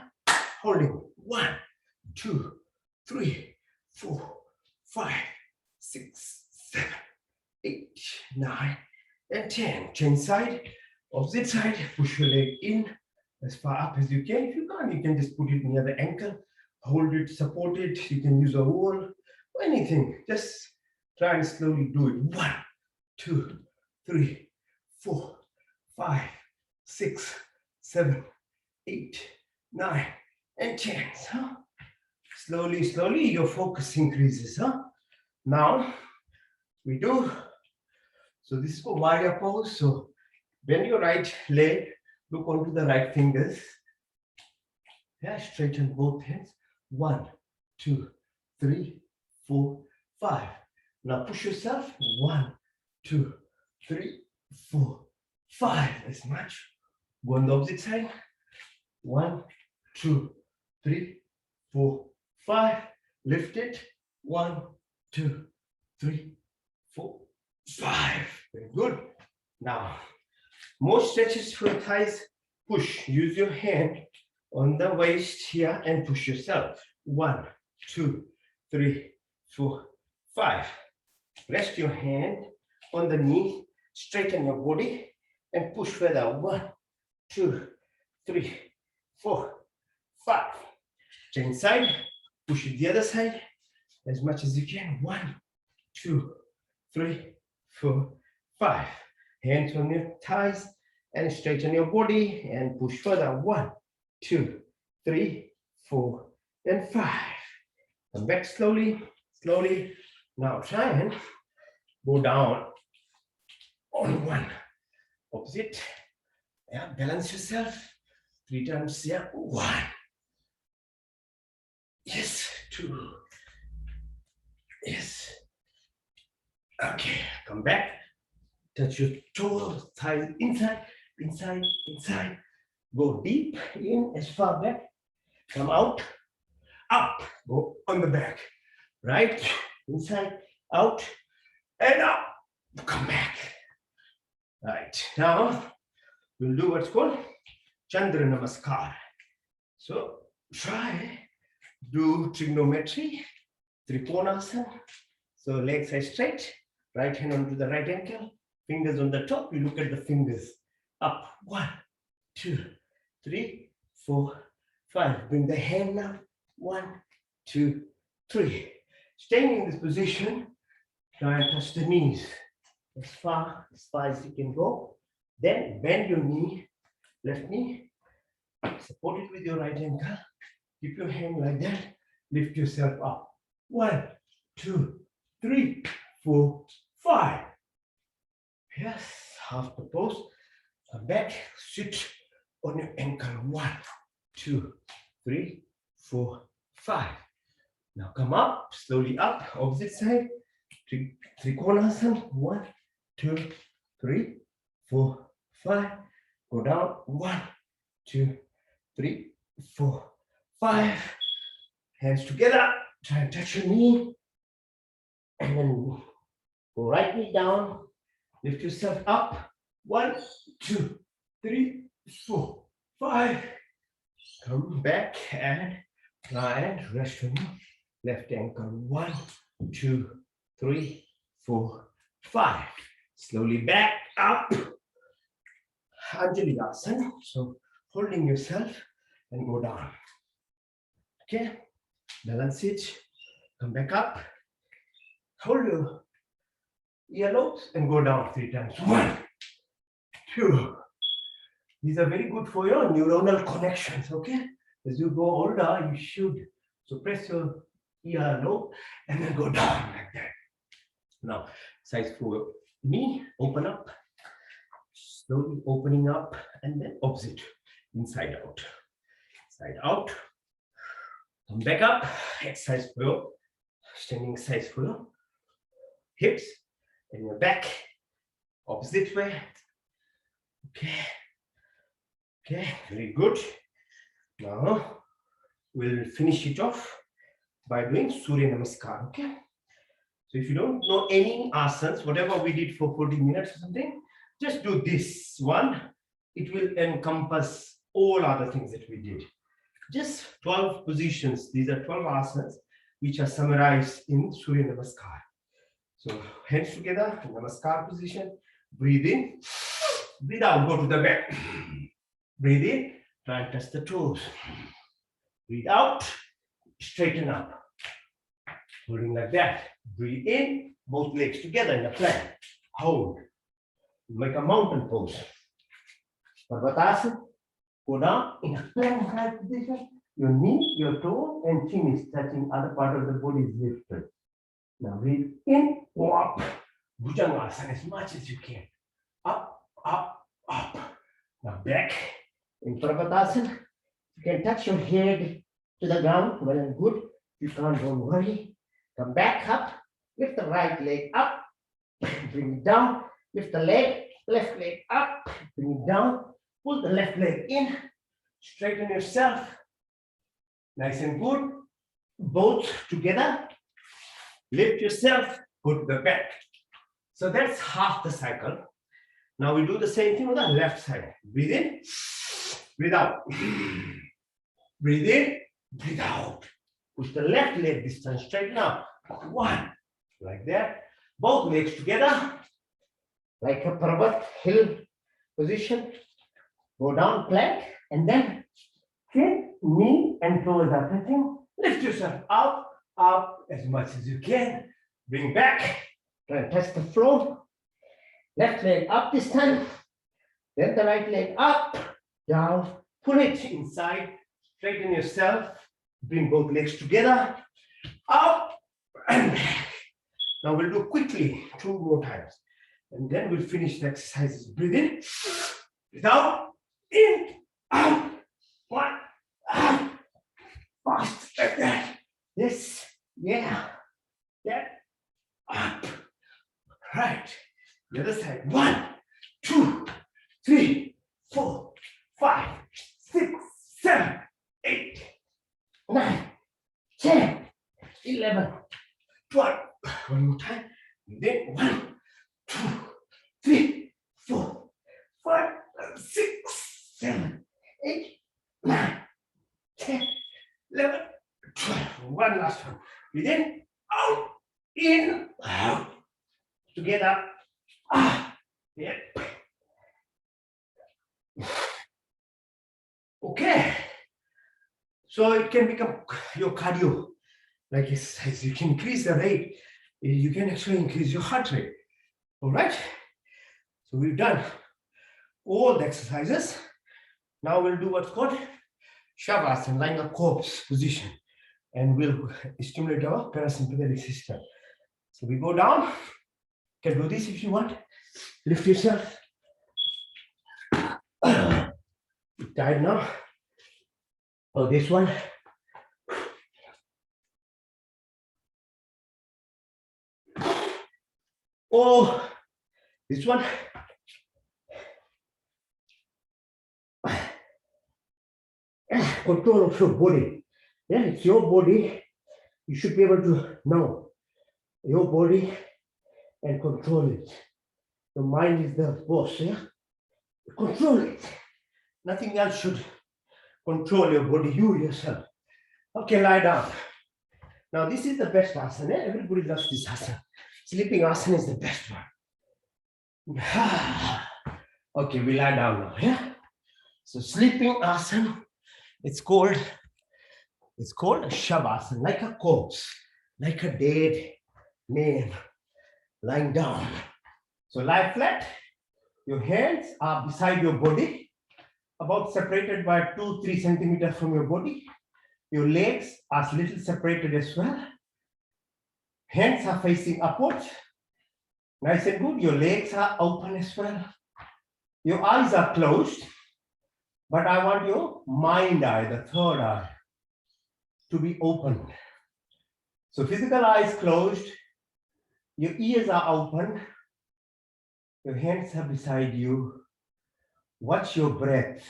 [SPEAKER 1] Holding. 1, 2, 3, 4, 5, 6, 7, 8, 9, and 10. Change side, opposite side. Push your leg in as far up as you can. If you can't, you can just put it near the ankle. Hold it, support it. You can use a wall or anything. Just try and slowly do it. 1, 2, 3, 4, 5, 6, 7, 8, 9, and 10. So slowly, slowly, your focus increases. Huh? Now we do. So this is for warrior pose. So bend your right leg, look onto the right fingers. Yeah, straighten both hands. 1, 2, 3, 4, 5. Now push yourself. 1, 2, 3, 4, 5. As much. Go on the opposite side. 1, 2, 3, 4, 5. Lift it. 1, 2, 3, 4, 5. Very good. Now, more stretches for your thighs. Push. Use your hand on the waist here and push yourself. 1, 2, 3, 4, 5. Rest your hand on the knee. Straighten your body and push further. 1, 2, 3, 4, 5. Change side. Push it the other side as much as you can. 1, 2, 3, 4, 5. Hands on your thighs and straighten your body and push further. 1, 2, 3, 4, and 5. Come back slowly, slowly. Now try and go down on one. Opposite. Yeah, balance yourself. 3 times. Yeah, 1. Yes, 2. Yes. Okay, come back. Touch your toes, thighs inside, inside, inside. Go deep in as far back. Come out, up. Go on the back. Right, inside, out, and up. Come back. Right, now we'll do what's called Chandra Namaskar. So try, do trigonometry, Trikonasana. So legs are straight, right hand onto the right ankle, fingers on the top. You look at the fingers. Up. 1, 2, 3, 4, 5. Bring the hand now. 1, 2, 3. Staying in this position, try and touch the knees as far as you can go. Then bend your knee, left knee, support it with your right ankle. Keep your hand like that. Lift yourself up. 1, 2, 3, 4, 5. Yes, half the pose. Come back, sit on your ankle. 1, 2, 3, 4, 5. Now come up, slowly up, opposite side. Trikonasana. 1, 2, 3, 4, 5. Go down. 1, 2, 3, 4, 5. Hands together. Try and touch your knee. And then go right knee down. Lift yourself up. 1, 2, 3, 4, 5. Come back and try and rest on your left ankle. 1, 2, 3, 4, 5. Slowly back up. Asana. So holding yourself and go down. Okay. Balance it. Come back up. Hold your earlobes and go down 3 times. 1, 2. These are very good for your neuronal connections, okay? As you go older, you should. So press your earlobe and then go down like that. Now, size for your knee, open up. Slowly opening up and then opposite. Inside out. Side out. Come back up. Exercise for your standing exercise for your hips and your back. Opposite way. Okay. Okay, very good. Now we'll finish it off by doing Surya Namaskar. Okay. So if you don't know any asanas, whatever we did for 40 minutes or something, just do this one. It will encompass all other things that we did. Just 12 positions. These are 12 asanas which are summarized in Surya Namaskar. So hands together, Namaskar position. Breathe in, breathe out, go to the back. Breathe in, try and touch the toes. Breathe out, straighten up. Holding like that. Breathe in, both legs together in a plank. Hold. Make a mountain pose. Parvatasana. Go down in a plank-like position. Your knee, your toe, and chin is touching. Other part of the body is lifted. Now breathe in, go up. Bhujangasana as much as you can. Up, up, up. Now back in Parvatasana. You can touch your head to the ground. Well and good. If you can't, don't worry. Come back up. Lift the right leg up. Bring it down. Lift the left leg up. Bring it down. Pull the left leg in. Straighten yourself. Nice and good. Both together. Lift yourself. Go to the back. So that's half the cycle. Now we do the same thing on the left side. Breathe in. Breathe out. Breathe in. Breathe out. Push the left leg this time straighten up. One. Like that. Both legs together. Like a Parvat hill position. Go down plank. And then chin, knee, and toes are touching. Lift yourself up, up as much as you can. Bring back. Try and touch the floor. Left leg up this time. Then the right leg up, down. Pull it inside. Straighten yourself. Bring both legs together. Up and back. Now we'll do quickly 2 more times. And then we'll finish the exercises. Breathe in. Breathe out. In. Out. 1. Out. Fast like that. This. Yeah. That. Up. Right. The other side. 1, 2, 3, 4, 5, 6, 7, 8, 9, 10, 11, 12. One more time. Then 1, 2, 3, 4, 5, 6, 7, 8, 9, 10, 11, 12. One last one. Breathe in, out, in, out. Together. Yeah. Okay. So it can become your cardio like exercise. You can increase the rate. You can actually increase your heart rate. All right. So we've done all the exercises. Now we'll do what's called Shavasana, lying a corpse position, and we'll stimulate our parasympathetic system. So we go down. You can do this if you want. Lift yourself. Tight now. Oh, this one. Oh, this one. Control of your body. Yeah, it's your body. You should be able to know your body and control it. Your mind is the boss, yeah? Control it. Nothing else should control your body, you yourself. Okay, lie down. Now, this is the best asana. Everybody loves this asana. Sleeping asana is the best one. Okay, we lie down now, yeah? So, sleeping asana, it's called a shavasana, like a corpse, like a dead man lying down. So, lie flat. Your hands are beside your body, about separated by 2-3 centimeters from your body. Your legs are a little separated as well. Hands are facing upwards. Nice and good. Your legs are open as well. Your eyes are closed, but I want your mind eye, the third eye, to be open. So physical eyes closed. Your ears are open. Your hands are beside you. Watch your breath.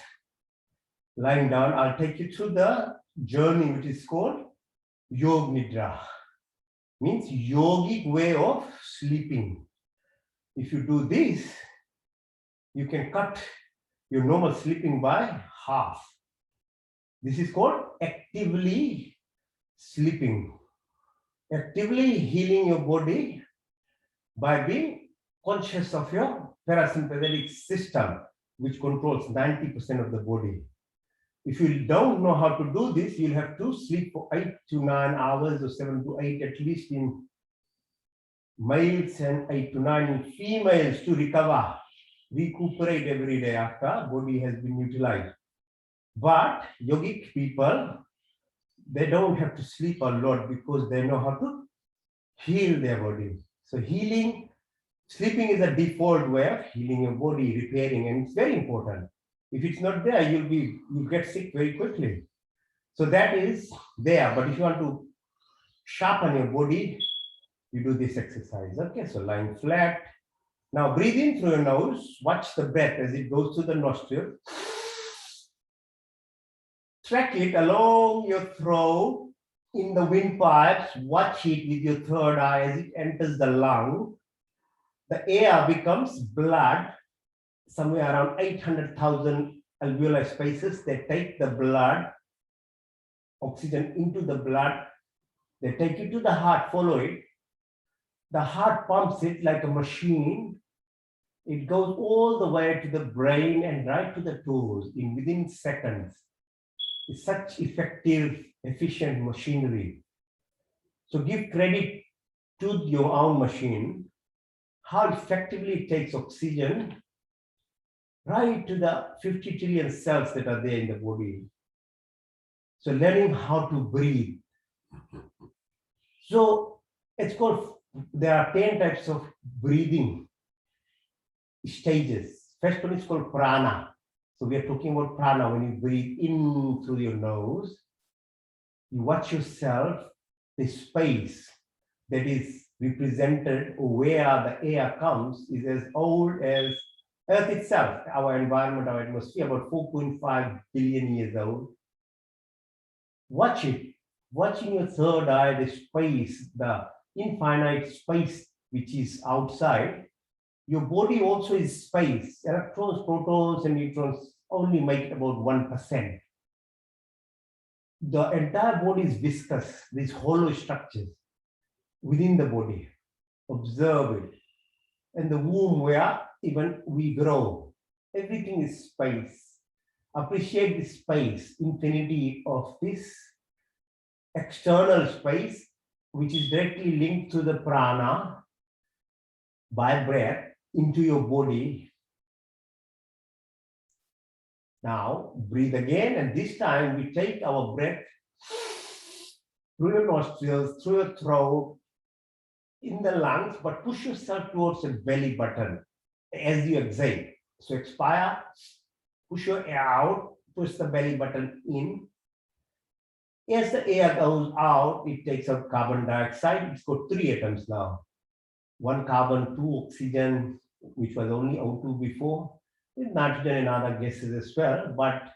[SPEAKER 1] Lying down, I'll take you through the journey which is called Yog Nidra. Means yogic way of sleeping. If you do this, you can cut your normal sleeping by half. This is called actively sleeping. Actively healing your body by being conscious of your parasympathetic system, which controls 90% of the body. If you don't know how to do this, you'll have to sleep for 8 to 9 hours or 7 to 8 at least in males and 8 to 9 in females to recover, recuperate every day after body has been utilized. But yogic people, they don't have to sleep a lot because they know how to heal their body. So healing, sleeping is a default way of healing your body, repairing, and it's very important. If it's not there, you'll get sick very quickly. So that is there. But if you want to sharpen your body, you do this exercise. Okay, so lying flat. Now breathe in through your nose. Watch the breath as it goes through the nostril. Track it along your throat in the windpipes. Watch it with your third eye as it enters the lung. The air becomes blood, somewhere around 800,000 alveolar spaces. They take the blood, oxygen into the blood. They take it to the heart, follow it. The heart pumps it like a machine. It goes all the way to the brain and right to the toes within seconds. It's such effective, efficient machinery. So give credit to your own machine, how effectively it takes oxygen right to the 50 trillion cells that are there in the body. So learning how to breathe. So it's called, there are 10 types of breathing stages. First one is called prana. So we are talking about prana. When you breathe in through your nose, you watch yourself, the space that is represented where the air comes is as old as Earth itself, our environment, our atmosphere, about 4.5 billion years old. Watch it. Watching your third eye, the space, the infinite space which is outside. Your body also is space. Electrons, protons, and neutrons only make about 1%. The entire body is viscous, these hollow structures within the body. Observe it. And the womb where even we grow. Everything is space. Appreciate the space, infinity of this external space, which is directly linked to the prana by breath into your body. Now breathe again, and this time we take our breath through your nostrils, through your throat, in the lungs, but push yourself towards the belly button as you exhale. So expire, push your air out, push the belly button in. As the air goes out, it takes out carbon dioxide. It's got 3 atoms now. 1 carbon, 2 oxygen, which was only O2 before, with nitrogen and other gases as well. But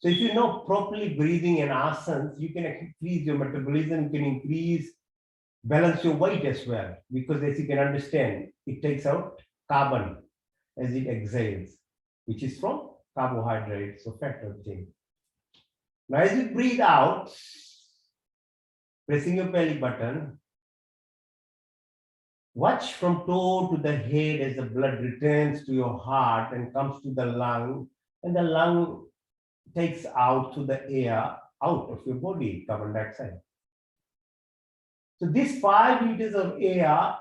[SPEAKER 1] so if you know properly breathing and asans, you can increase your metabolism, you can balance your weight as well, because as you can understand, it takes out carbon as it exhales, which is from carbohydrates, so fat protein. Now as you breathe out, pressing your belly button, watch from toe to the head as the blood returns to your heart and comes to the lung, and the lung takes out to the air out of your body, carbon dioxide. So this 5 liters of air,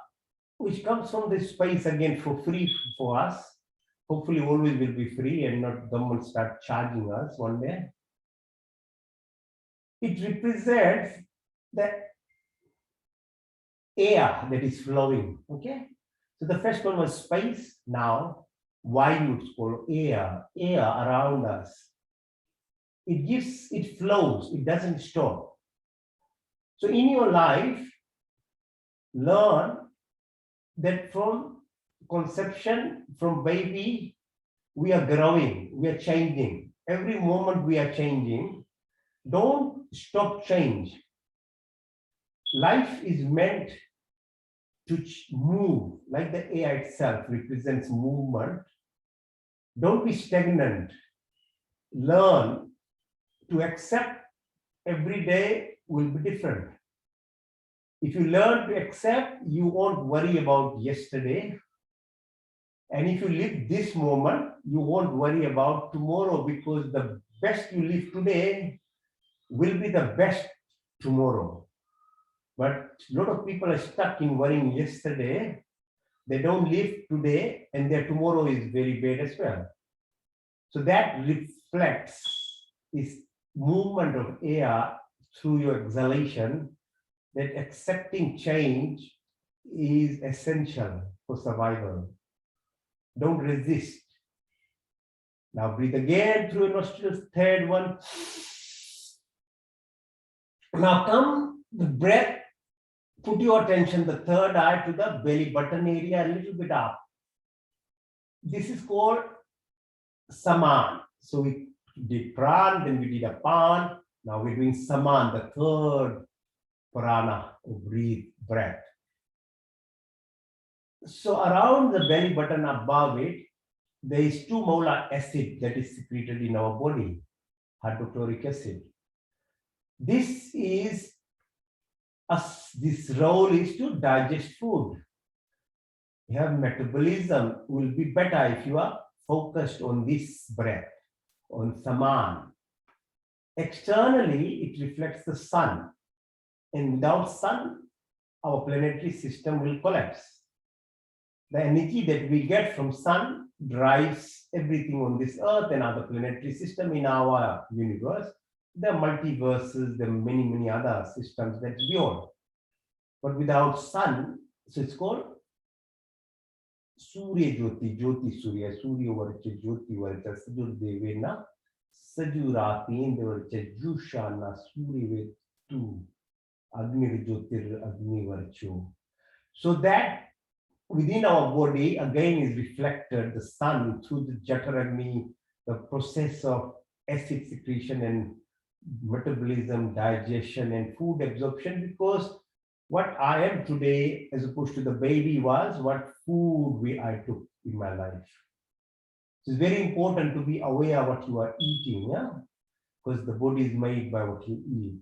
[SPEAKER 1] which comes from this space again for free for us, hopefully always will be free and not government start charging us one day. It represents the air that is flowing, okay? So the first one was space, now vayu, it's called air around us. It flows, it doesn't stop. So in your life, learn that from conception, from baby, we are growing, we are changing. Every moment we are changing. Don't stop change. Life is meant to move, like the air itself represents movement. Don't be stagnant. learn to accept every day will be different. If you learn to accept, you won't worry about yesterday. And if you live this moment, you won't worry about tomorrow, because the best you live today will be the best tomorrow. But a lot of people are stuck in worrying yesterday. They don't live today, and their tomorrow is very bad as well. So that reflects this movement of air through your exhalation, that accepting change is essential for survival. Don't resist. Now breathe again through your nostrils, third one. Now come the breath, put your attention, the third eye, to the belly button area, a little bit up. This is called saman. So we did pran, then we did a pan. Now we're doing saman, the third prana, breath. So around the belly button, above it, there is 2 molar acid that is secreted in our body, hydrochloric acid. This role is to digest food. Your metabolism will be better if you are focused on this breath, on saman. Externally, it reflects the sun. And without sun, our planetary system will collapse. The energy that we get from sun drives everything on this earth and other planetary system in our universe. There are multiverses, there are many, many other systems that's beyond. But without sun, so it's called Surya Jyoti, Jyoti Surya, Surya Varcha, Jyoti Varcha, Sajur Devena, Sajurati, Indavarcha, Jushana, Surya Vetu, Agni Jyotir, Agni Varcho. So that within our body, again, is reflected the sun through the Jataragni, the process of acid secretion and metabolism, digestion, and food absorption, because what I am today, as opposed to the baby, was what food I took in my life. It's very important to be aware of what you are eating, yeah? Because the body is made by what you eat.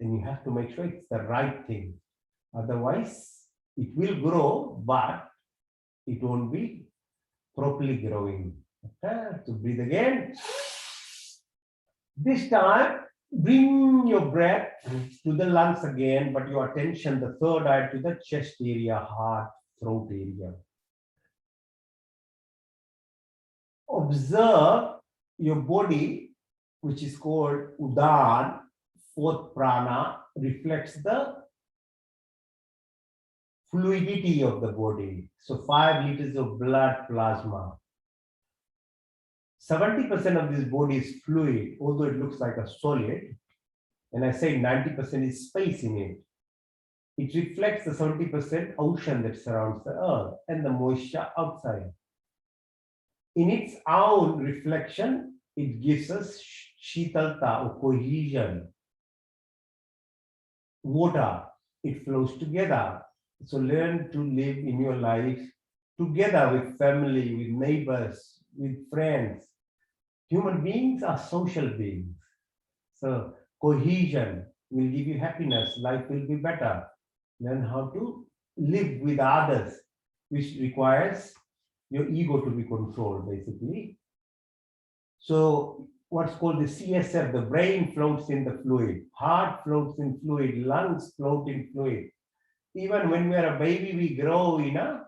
[SPEAKER 1] And you have to make sure it's the right thing. Otherwise, it will grow, but it won't be properly growing. Okay, so breathe again. This time, bring your breath to the lungs again, but your attention, the third eye, to the chest area, heart, throat area. Observe your body, which is called Udan, fourth prana, reflects the fluidity of the body. So 5 liters of blood plasma. 70% of this body is fluid, although it looks like a solid. And I say 90% is space in it. It reflects the 70% ocean that surrounds the earth and the moisture outside. In its own reflection, it gives us shitalta, or cohesion. Water, it flows together. So learn to live in your life together with family, with neighbors, with friends. Human beings are social beings. So cohesion will give you happiness. Life will be better. Learn how to live with others, which requires your ego to be controlled, basically. So what's called the CSF, the brain floats in the fluid, heart floats in fluid, lungs float in fluid. Even when we are a baby, we grow in a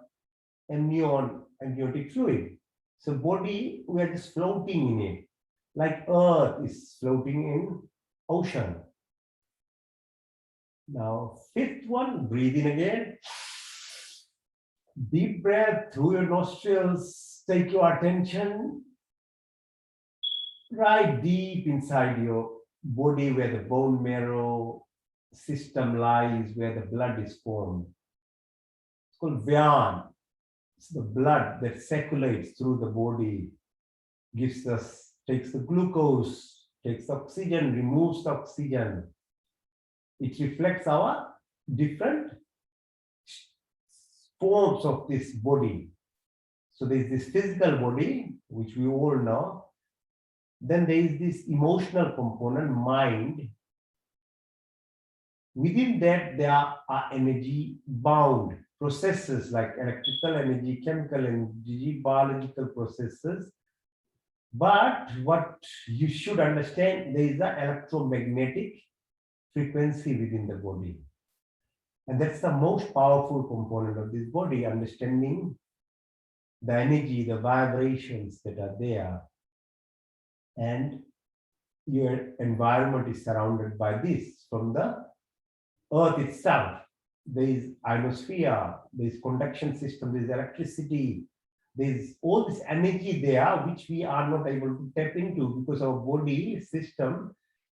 [SPEAKER 1] amniotic fluid. So body, we are just floating in it, like earth is floating in ocean. Now, fifth one, breathe in again. Deep breath through your nostrils. Take your attention right deep inside your body, where the bone marrow system lies, where the blood is formed. It's called dhyan. It's the blood that circulates through the body, takes the glucose, takes oxygen, removes the oxygen. It reflects our different forms of this body. So there's this physical body, which we all know. Then there is this emotional component, mind. Within that, there are energy bound processes like electrical energy, chemical energy, biological processes. But what you should understand, there is an electromagnetic frequency within the body. And that's the most powerful component of this body, understanding the energy, the vibrations that are there. And your environment is surrounded by this. From the earth itself, there is ionosphere, there is conduction system, there is electricity, there is all this energy there which we are not able to tap into because our body system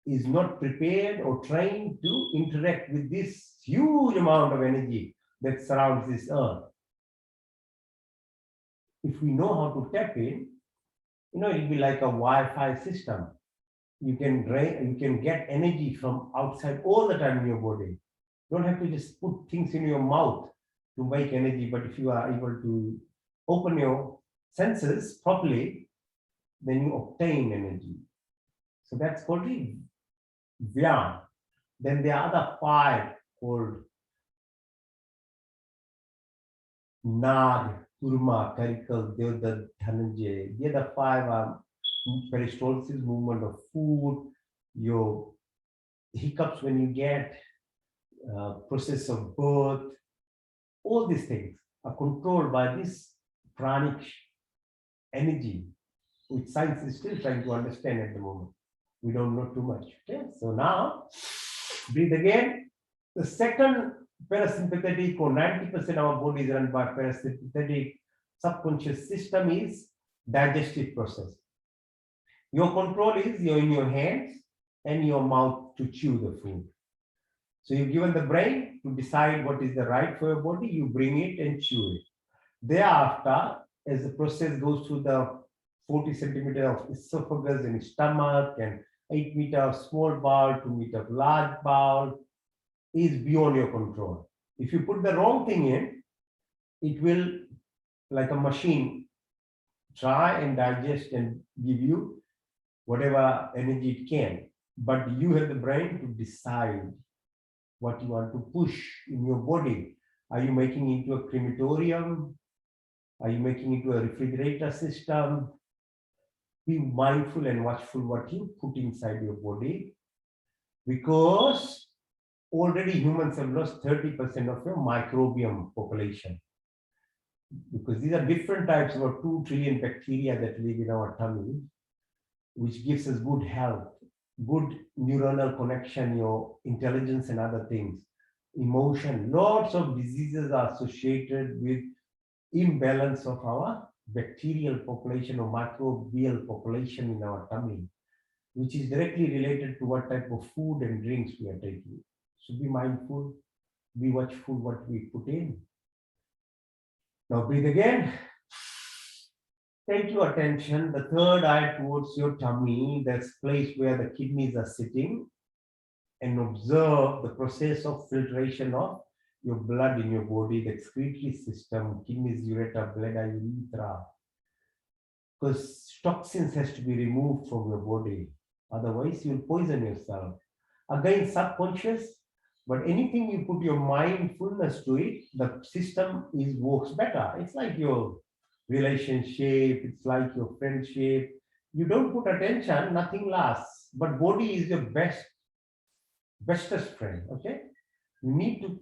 [SPEAKER 1] is not prepared or trained to interact with this huge amount of energy that surrounds this earth. If we know how to tap in, it'll be like a Wi-Fi system. You can get energy from outside all the time in your body. You don't have to just put things in your mouth to make energy, but if you are able to open your senses properly, then you obtain energy. So that's called the dhyan. Then there are other 5 called Nag, Kurma, Karikal, Devda, Dhananjay. The other 5 are peristalsis, movement of food, your hiccups when you get, process of birth. All these things are controlled by this pranic energy, which science is still trying to understand at the moment. We don't know too much. Okay, so now breathe again. The second parasympathetic, or 90% of our body is run by parasympathetic subconscious system, is digestive process. Your control is in your hands and your mouth to chew the food. So you've given the brain to decide what is the right for your body, you bring it and chew it. Thereafter, as the process goes through the 40 centimeter of esophagus and stomach and 8 meter of small bowel, 2 meter of large bowel, is beyond your control. If you put the wrong thing in, it will, like a machine, try and digest and give you whatever energy it can. But you have the brain to decide what you want to push in your body. Are you making it into a crematorium? Are you making it into a refrigerator system? Be mindful and watchful what you put inside your body, because already humans have lost 30% of your microbiome population. Because these are different types, about 2 trillion bacteria that live in our tummy, which gives us good health, good neuronal connection, your intelligence and other things, emotion. Lots of diseases are associated with imbalance of our bacterial population or microbial population in our tummy, which is directly related to what type of food and drinks we are taking. So be mindful, be watchful what we put in. Now breathe again. Take your attention, the third eye towards your tummy, that's place where the kidneys are sitting, and observe the process of filtration of your blood in your body, the excretory system, kidneys, ureter, bladder, urethra. Because toxins has to be removed from your body. Otherwise, you'll poison yourself. Again, subconscious, but anything you put your mindfulness to it, the system works better. It's like your relationship, it's like your friendship. You don't put attention, nothing lasts. But body is your bestest friend. Okay, you need to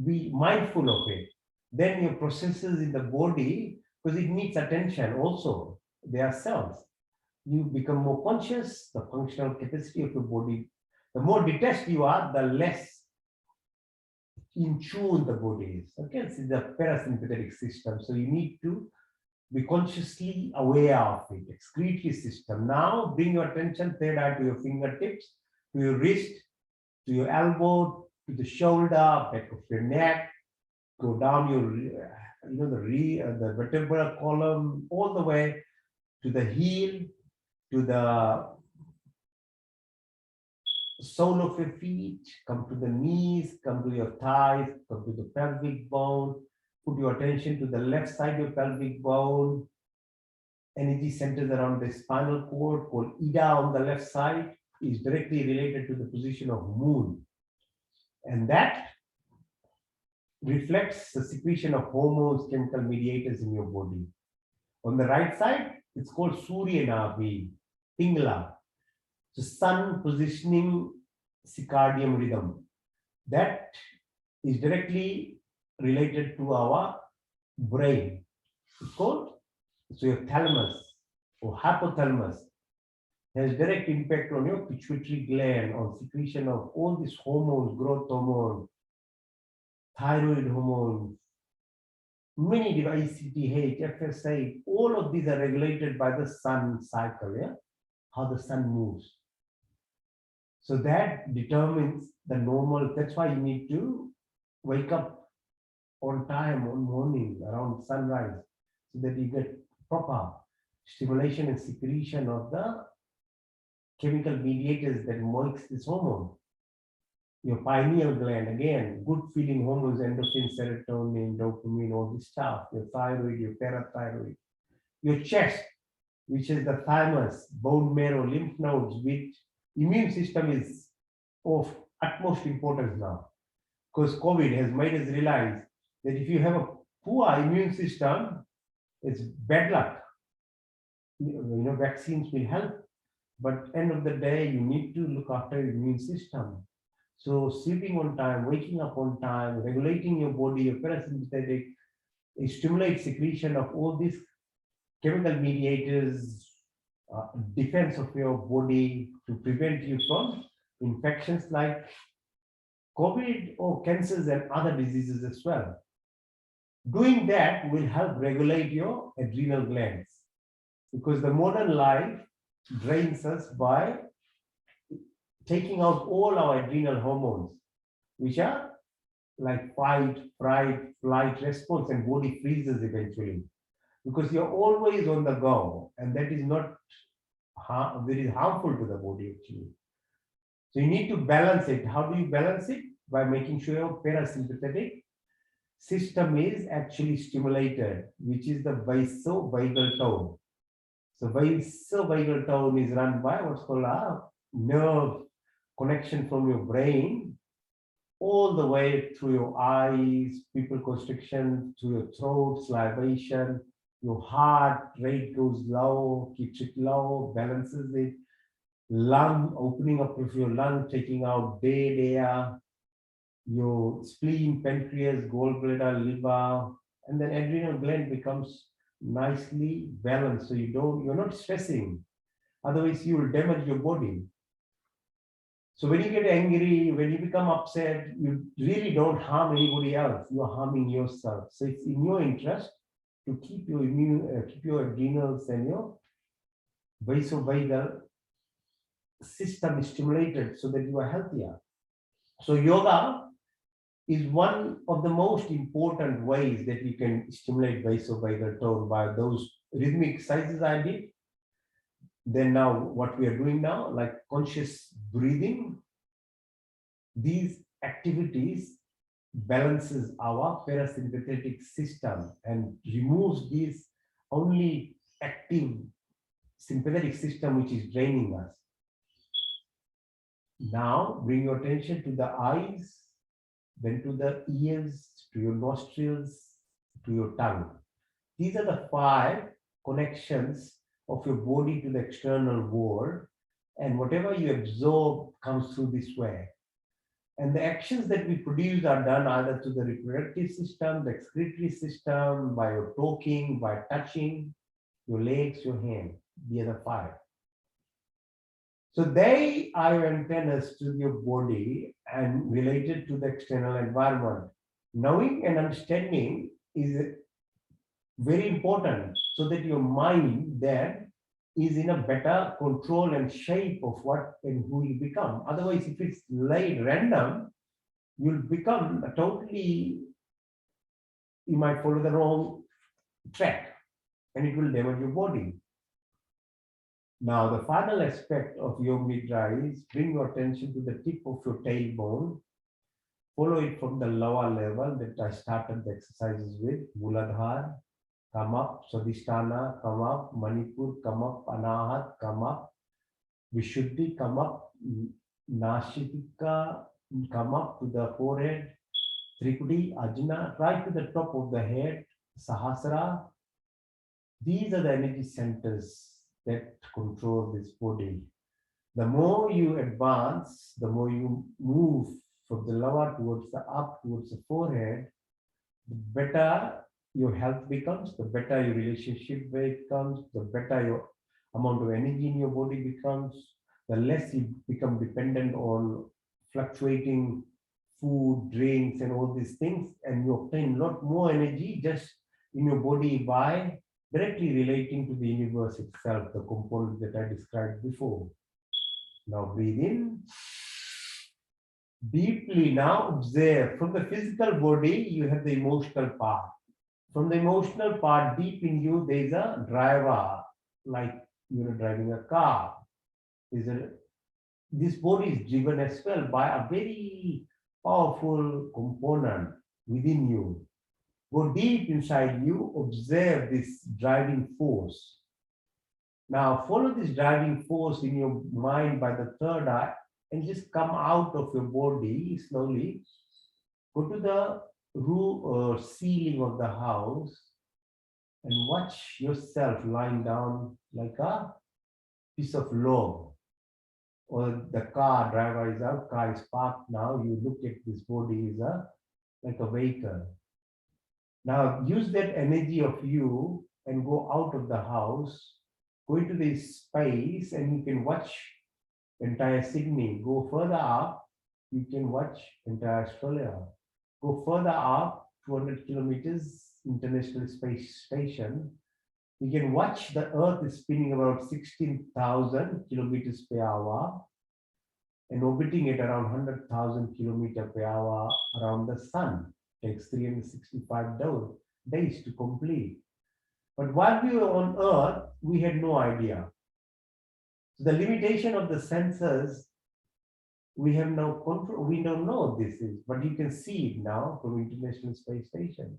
[SPEAKER 1] be mindful of it. Then your processes in the body, because it needs attention also, they are cells. You become more conscious, the functional capacity of your body. The more detached you are, the less in tune the body is. Okay, this is the parasympathetic system. So you need to be consciously aware of it. Excretory system. Now bring your attention, third eye, to your fingertips, to your wrist, to your elbow, to the shoulder, back of your neck, go down your, the vertebral column, all the way to the heel, to the sole of your feet, come to the knees, come to your thighs, come to the pelvic bone. Put your attention to the left side of your pelvic bone. energy centers around the spinal cord called Ida on the left side is directly related to the position of moon. And that reflects the secretion of hormones, chemical mediators in your body. On the right side, it's called Surya Navi, Pingala. So sun positioning circadian rhythm. That is directly related to our brain. It's called, so your thalamus or hypothalamus has direct impact on your pituitary gland, on secretion of all these hormones, growth hormone, thyroid hormone, many ICTH, FSH, all of these are regulated by the sun cycle, yeah? How the sun moves. So that determines the normal, that's why you need to wake up on time, on morning, around sunrise, so that you get proper stimulation and secretion of the chemical mediators that makes this hormone. Your pineal gland, again, good feeling hormones, endorphin, serotonin, dopamine, all this stuff. Your thyroid, your parathyroid. Your chest, which is the thymus, bone marrow, lymph nodes, which immune system is of utmost importance now. Because COVID has made us realize that if you have a poor immune system, it's bad luck. Vaccines will help, but end of the day, you need to look after your immune system. So sleeping on time, waking up on time, regulating your body, your parasympathetic, it stimulates secretion of all these chemical mediators, defense of your body to prevent you from infections like COVID or cancers and other diseases as well. Doing that will help regulate your adrenal glands, because the modern life drains us by taking out all our adrenal hormones, which are like fight, fright, flight response, and body freezes eventually, because you're always on the go, and that is not very harmful to the body actually. So you need to balance it. How do you balance it? By making sure your parasympathetic system is actually stimulated, which is the vasovagal tone. So vasovagal tone is run by what's called a nerve connection from your brain all the way through your eyes, pupil constriction, to your throat, salivation, your heart rate goes low, keeps it low, balances it, lung, opening up of your lung, taking out dead air, your spleen, pancreas, gallbladder, liver, and then adrenal gland becomes nicely balanced. So you're not stressing. Otherwise, you will damage your body. So when you get angry, when you become upset, you really don't harm anybody else. You are harming yourself. So it's in your interest to keep your keep your adrenals and your vasovagal system stimulated so that you are healthier. So yoga is one of the most important ways that you can stimulate vasovagal tone by those rhythmic exercises I did. Then now what we are doing now, like conscious breathing, these activities balances our parasympathetic system and removes this only active sympathetic system which is draining us. Now bring your attention to the eyes, then to the ears, to your nostrils, to your tongue. These are the 5 connections of your body to the external world, and whatever you absorb comes through this way. And the actions that we produce are done either to the reproductive system, the excretory system, by your talking, by touching, your legs, your hand, the other 5. So they are antennas to your body and related to the external environment. Knowing and understanding is very important so that your mind then is in a better control and shape of what and who you become. Otherwise, if it's laid random, you'll become you might follow the wrong track and it will damage your body. Now, the final aspect of Yoga Nidra is bring your attention to the tip of your tailbone. Follow it from the lower level that I started the exercises with, Muladhara, come up, Swadhisthana, come up, Manipur, come up, Anahat, come up, Vishuddhi, come up, Nashika, come up to the forehead, Tripudi, Ajna, right to the top of the head, Sahasrara. These are the energy centers that control this body. The more you advance, the more you move from the lower towards the up, towards the forehead, the better your health becomes, the better your relationship becomes, the better your amount of energy in your body becomes, the less you become dependent on fluctuating food, drinks, and all these things, and you obtain a lot more energy just in your body by directly relating to the universe itself, the components that I described before. Now breathe in. Deeply now observe. From the physical body, you have the emotional part. From the emotional part, deep in you, there is a driver, like you're driving a car. This body is driven as well by a very powerful component within you. Go deep inside you, observe this driving force. Now follow this driving force in your mind by the third eye and just come out of your body slowly. Go to the roof or ceiling of the house and watch yourself lying down like a piece of log. Or the car driver is out, car is parked now. You look at this body is like a vehicle. Now use that energy of you and go out of the house, go into this space, and you can watch entire Sydney. Go further up, you can watch entire Australia. Go further up, 200 kilometers, International Space Station. You can watch the Earth is spinning about 16,000 kilometers per hour and orbiting at around 100,000 kilometers per hour around the sun. Takes 365 days to complete. But while we were on Earth, we had no idea. So the limitation of the sensors, we have no control. We don't know what this is, but you can see it now from International Space Station.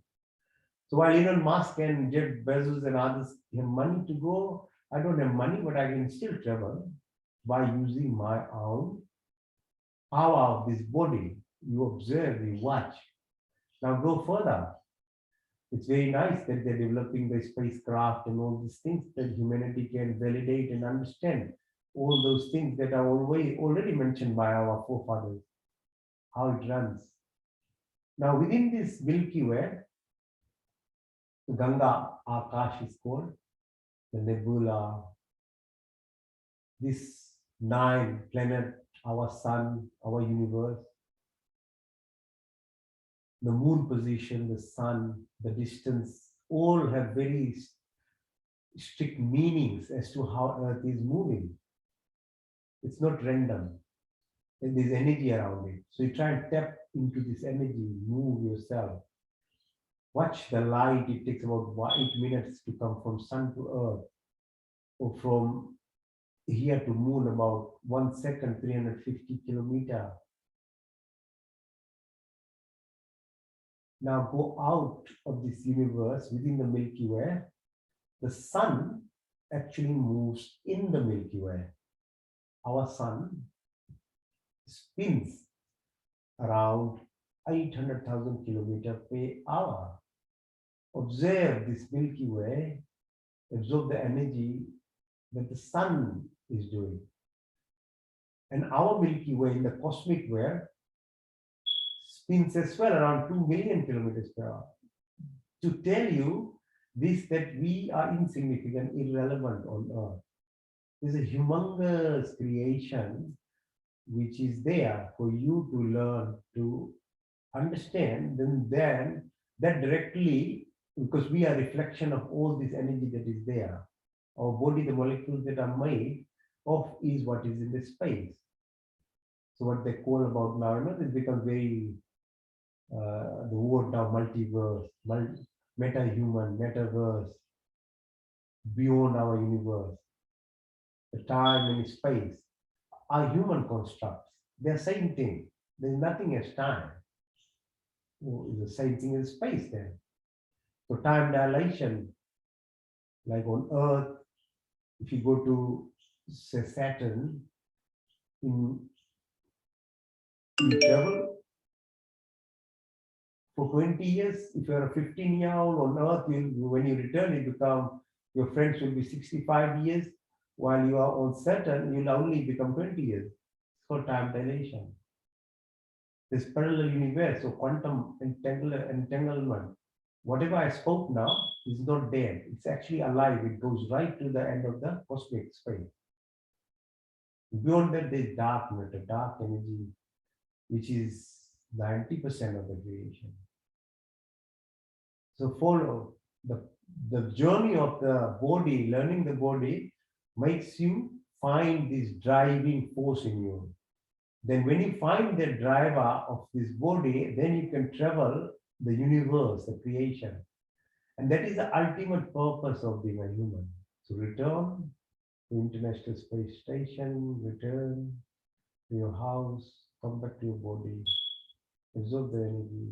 [SPEAKER 1] So while Elon Musk and Jeff Bezos and others have money to go, I don't have money, but I can still travel by using my own power of this body. You observe, you watch. Now go further. It's very nice that they're developing the spacecraft and all these things that humanity can validate and understand. All those things that are already mentioned by our forefathers, how it runs. Now within this Milky Way, Ganga Akash is called, the nebula, this 9 planet, our sun, our universe, the moon position, the sun, the distance, all have very strict meanings as to how Earth is moving. It's not random. And there's energy around it. So you try and tap into this energy, move yourself. Watch the light. It takes about 8 minutes to come from sun to Earth, or from here to moon about 1 second, 350 kilometers. Now go out of this universe within the Milky Way. The sun actually moves in the Milky Way. Our sun spins around 800,000 kilometers per hour. Observe this Milky Way, absorb the energy that the sun is doing. And our Milky Way in the cosmic way spins as well around 2 million kilometers per hour. To tell you this, that we are insignificant, irrelevant on Earth. There's a humongous creation which is there for you to learn, to understand, then that directly, because we are a reflection of all this energy that is there. Our body, the molecules that are made of is what is in the space. So what they call about now, it becomes very, the word now multiverse, meta-human, metaverse, beyond our universe. The time and space are human constructs. They're the same thing. There's nothing as time. It's the same thing as space then. So time dilation Like on Earth, if you go to, say, Saturn, you travel for 20 years. If you're a 15-year-old on Earth, when you return, it become, your friends will be 65 years, while you are on Saturn, you'll only become 20 years. It's called time dilation. This parallel universe, so quantum entanglement. Whatever I spoke now is not dead. It's actually alive. It goes right to the end of the cosmic space. Beyond that, there's dark matter, dark energy, which is 90% of the creation. So follow the journey of the body, learning the body makes you find this driving force in you. Then when you find the driver of this body, then you can travel the universe, the creation. And that is the ultimate purpose of being a human. So return to International Space Station, return to your house, come back to your body, absorb the energy.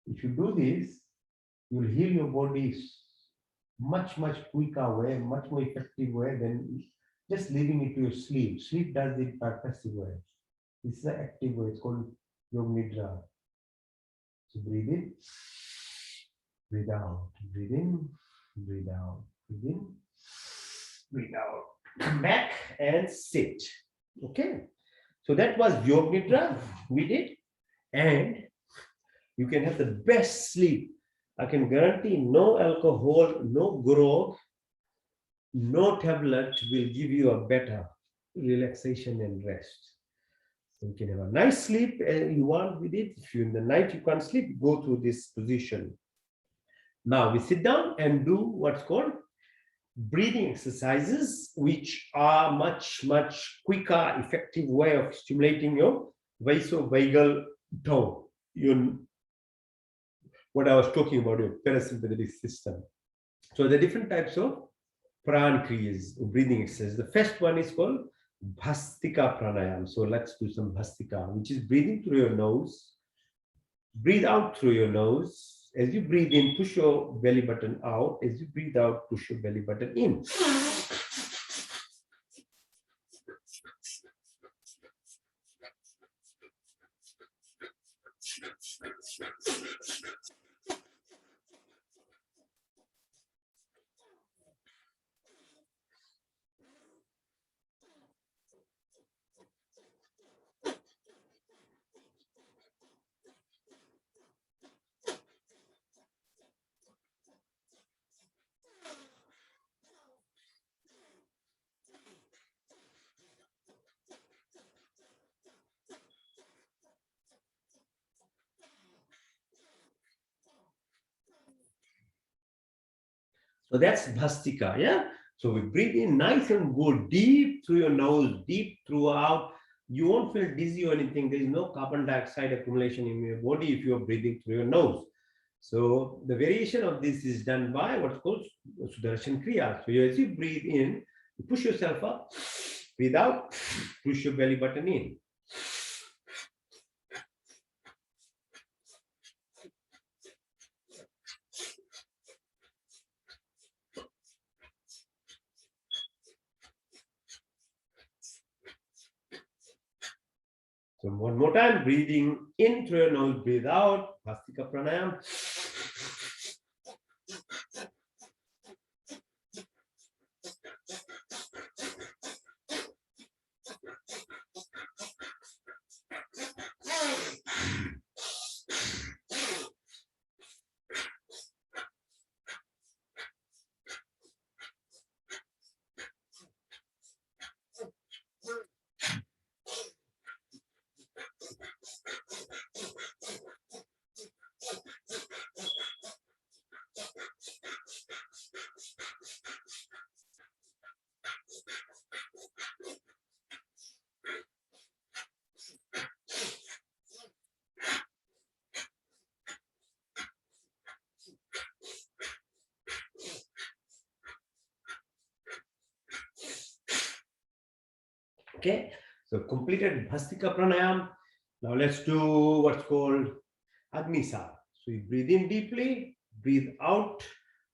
[SPEAKER 1] If you do this, you'll heal your body much quicker way, much more effective way than just leaving it to your sleep. Sleep does it by passive way. This is the active way. It's called Yoga Nidra. So breathe in, breathe out, breathe in, breathe out, breathe in, breathe out. Come back and sit. Okay. So that was Yoga Nidra we did. And you can have the best sleep. I can guarantee no alcohol, no grog, no tablet will give you a better relaxation and rest. So you can have a nice sleep and you want with it. If you in the night you can't sleep, go to this position. Now we sit down and do what's called breathing exercises, which are much quicker, effective way of stimulating your vasovagal tone. What I was talking about, your parasympathetic system. So the different types of pran kriyas, breathing exercise. The first one is called Vastika Pranayama. So let's do some Vastika, which is breathing through your nose. Breathe out through your nose. As you breathe in, push your belly button out. As you breathe out, push your belly button in. So that's Bhastika, yeah? So we breathe in nice and go deep through your nose, deep throughout. You won't feel dizzy or anything. There is no carbon dioxide accumulation in your body if you're breathing through your nose. So the variation of this is done by what's called Sudarshan Kriya. So as you breathe in, you push yourself up, breathe out, push your belly button in. So one more time, breathing in through your nose, breathe out, Vastika Pranayama. Okay, so completed Bhastika Pranayam. Now let's do what's called Agnisar. So you breathe in deeply, breathe out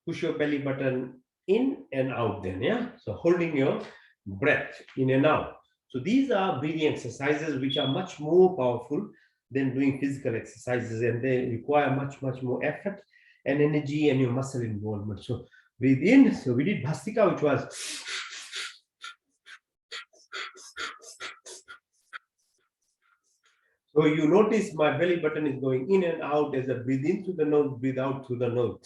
[SPEAKER 1] push your belly button in and out then, yeah? So holding your breath in and out. So these are breathing exercises which are much more powerful than doing physical exercises, and they require much more effort and energy and your muscle involvement. So breathe in. So we did Vastika, which was so you notice my belly button is going in and out as I breathe in through the nose, breathe out through the nose.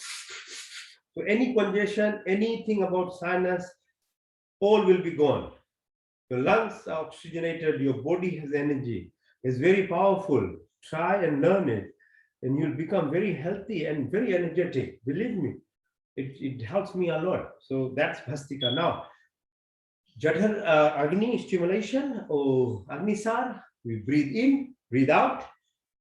[SPEAKER 1] So any congestion, anything about sinus, all will be gone. Your lungs are oxygenated, your body has energy. It's very powerful. Try and learn it, and you'll become very healthy and very energetic. Believe me, it helps me a lot. So that's Vastika. Now, Jadhar Agni stimulation or Agnisar, we breathe in, breathe out,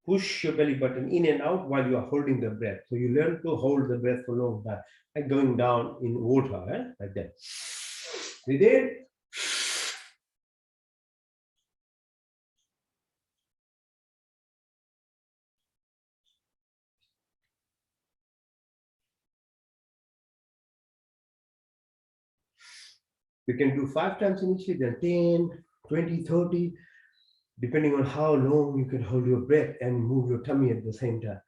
[SPEAKER 1] push your belly button in and out while you are holding the breath. So you learn to hold the breath for a long time, like going down in water, like that. Breathe in. You can do 5 times initially, then 10, 20, 30, depending on how long you can hold your breath and move your tummy at the same time.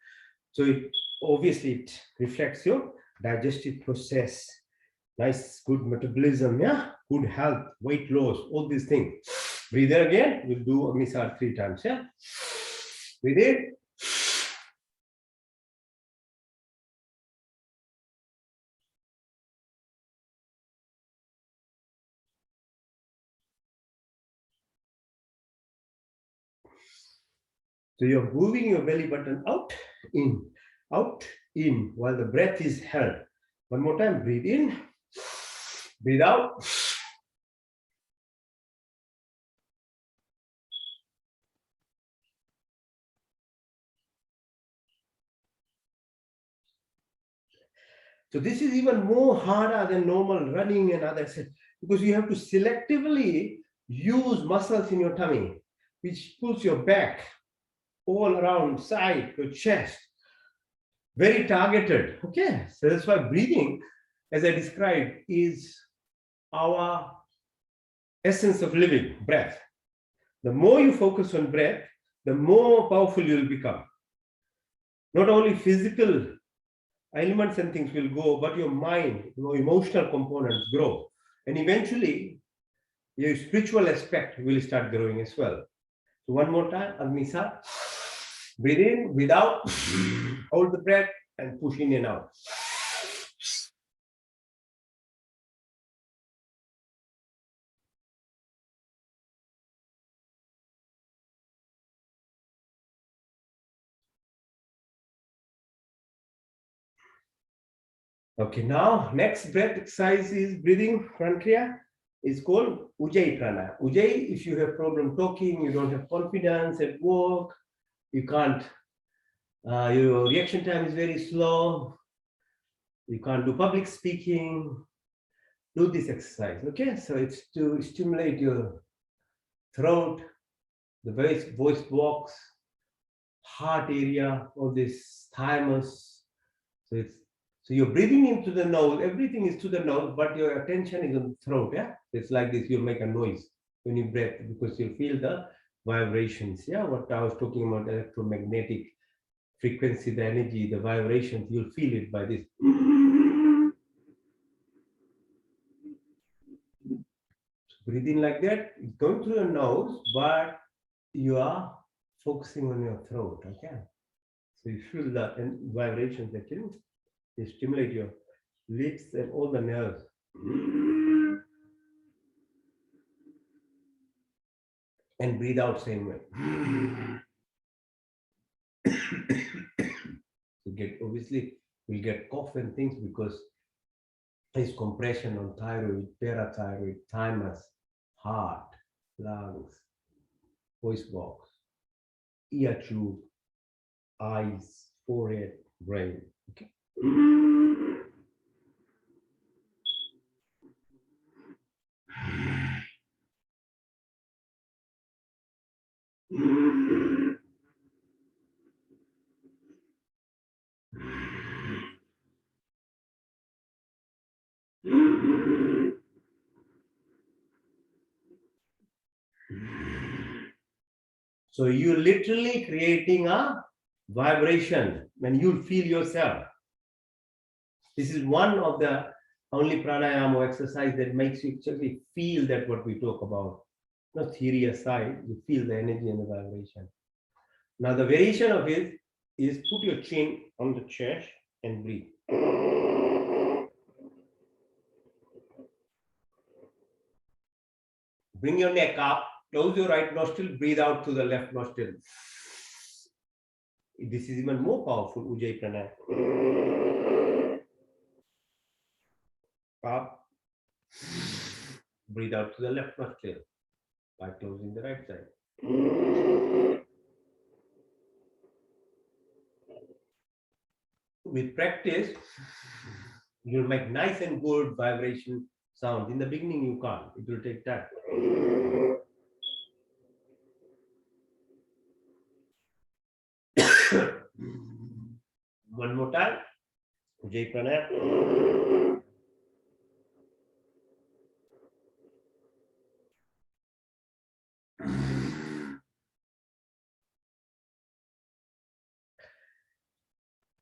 [SPEAKER 1] So it reflects your digestive process. Nice, good metabolism, yeah, good health, weight loss, all these things. Breathe in again. We'll do Agnisar 3 times, yeah. Breathe in. So you're moving your belly button out, in, while the breath is held. One more time, breathe in, breathe out. So this is even more harder than normal running and other exercises, because you have to selectively use muscles in your tummy, which pulls your back all around, side, your chest. Very targeted. Okay, so that's why breathing, as I described, is our essence of living, breath. The more you focus on breath, the more powerful you will become. Not only physical elements and things will go, but your mind, your emotional components grow. And eventually, your spiritual aspect will start growing as well. So one more time, Agnisar. Breathe in, breathe out, hold the breath, and push in and out. Okay, now next breath exercise is breathing prankriya. Is called Ujjayi Pranayama. Ujjayi, if you have problem talking, you don't have confidence at work, you can't, your reaction time is very slow, you can't do public speaking, do this exercise, okay? So it's to stimulate your throat, the voice box, heart area, all this thymus. So you're breathing into the nose, everything is to the nose, but your attention is on the throat, yeah? It's like this, you'll make a noise when you breathe because you feel the vibrations, yeah? What I was talking about, electromagnetic frequency, the energy, the vibrations, you'll feel it by this. Breathing like that, it's going through your nose, but you are focusing on your throat, okay? So you feel the vibrations that they stimulate your lips and all the nerves. And breathe out same way. You get, obviously we'll get cough and things because there's compression on thyroid, parathyroid, thymus, heart, lungs, voice box, ear tube, eyes, forehead, brain. Okay. So you're literally creating a vibration when you feel yourself. This is one of the only pranayama or exercise that makes you actually feel that what we talk about. No theory aside, you feel the energy and the vibration. Now the variation of it is put your chin on the chest and breathe. Bring your neck up, close your right nostril, breathe out through the left nostril. This is even more powerful, Ujjayi Pranayama. Up, breathe out through the left nostril by closing the right side. With practice, you'll make nice and good vibration sounds. In the beginning, you can't. It will take time. One more time. Ujjayi Pranayama.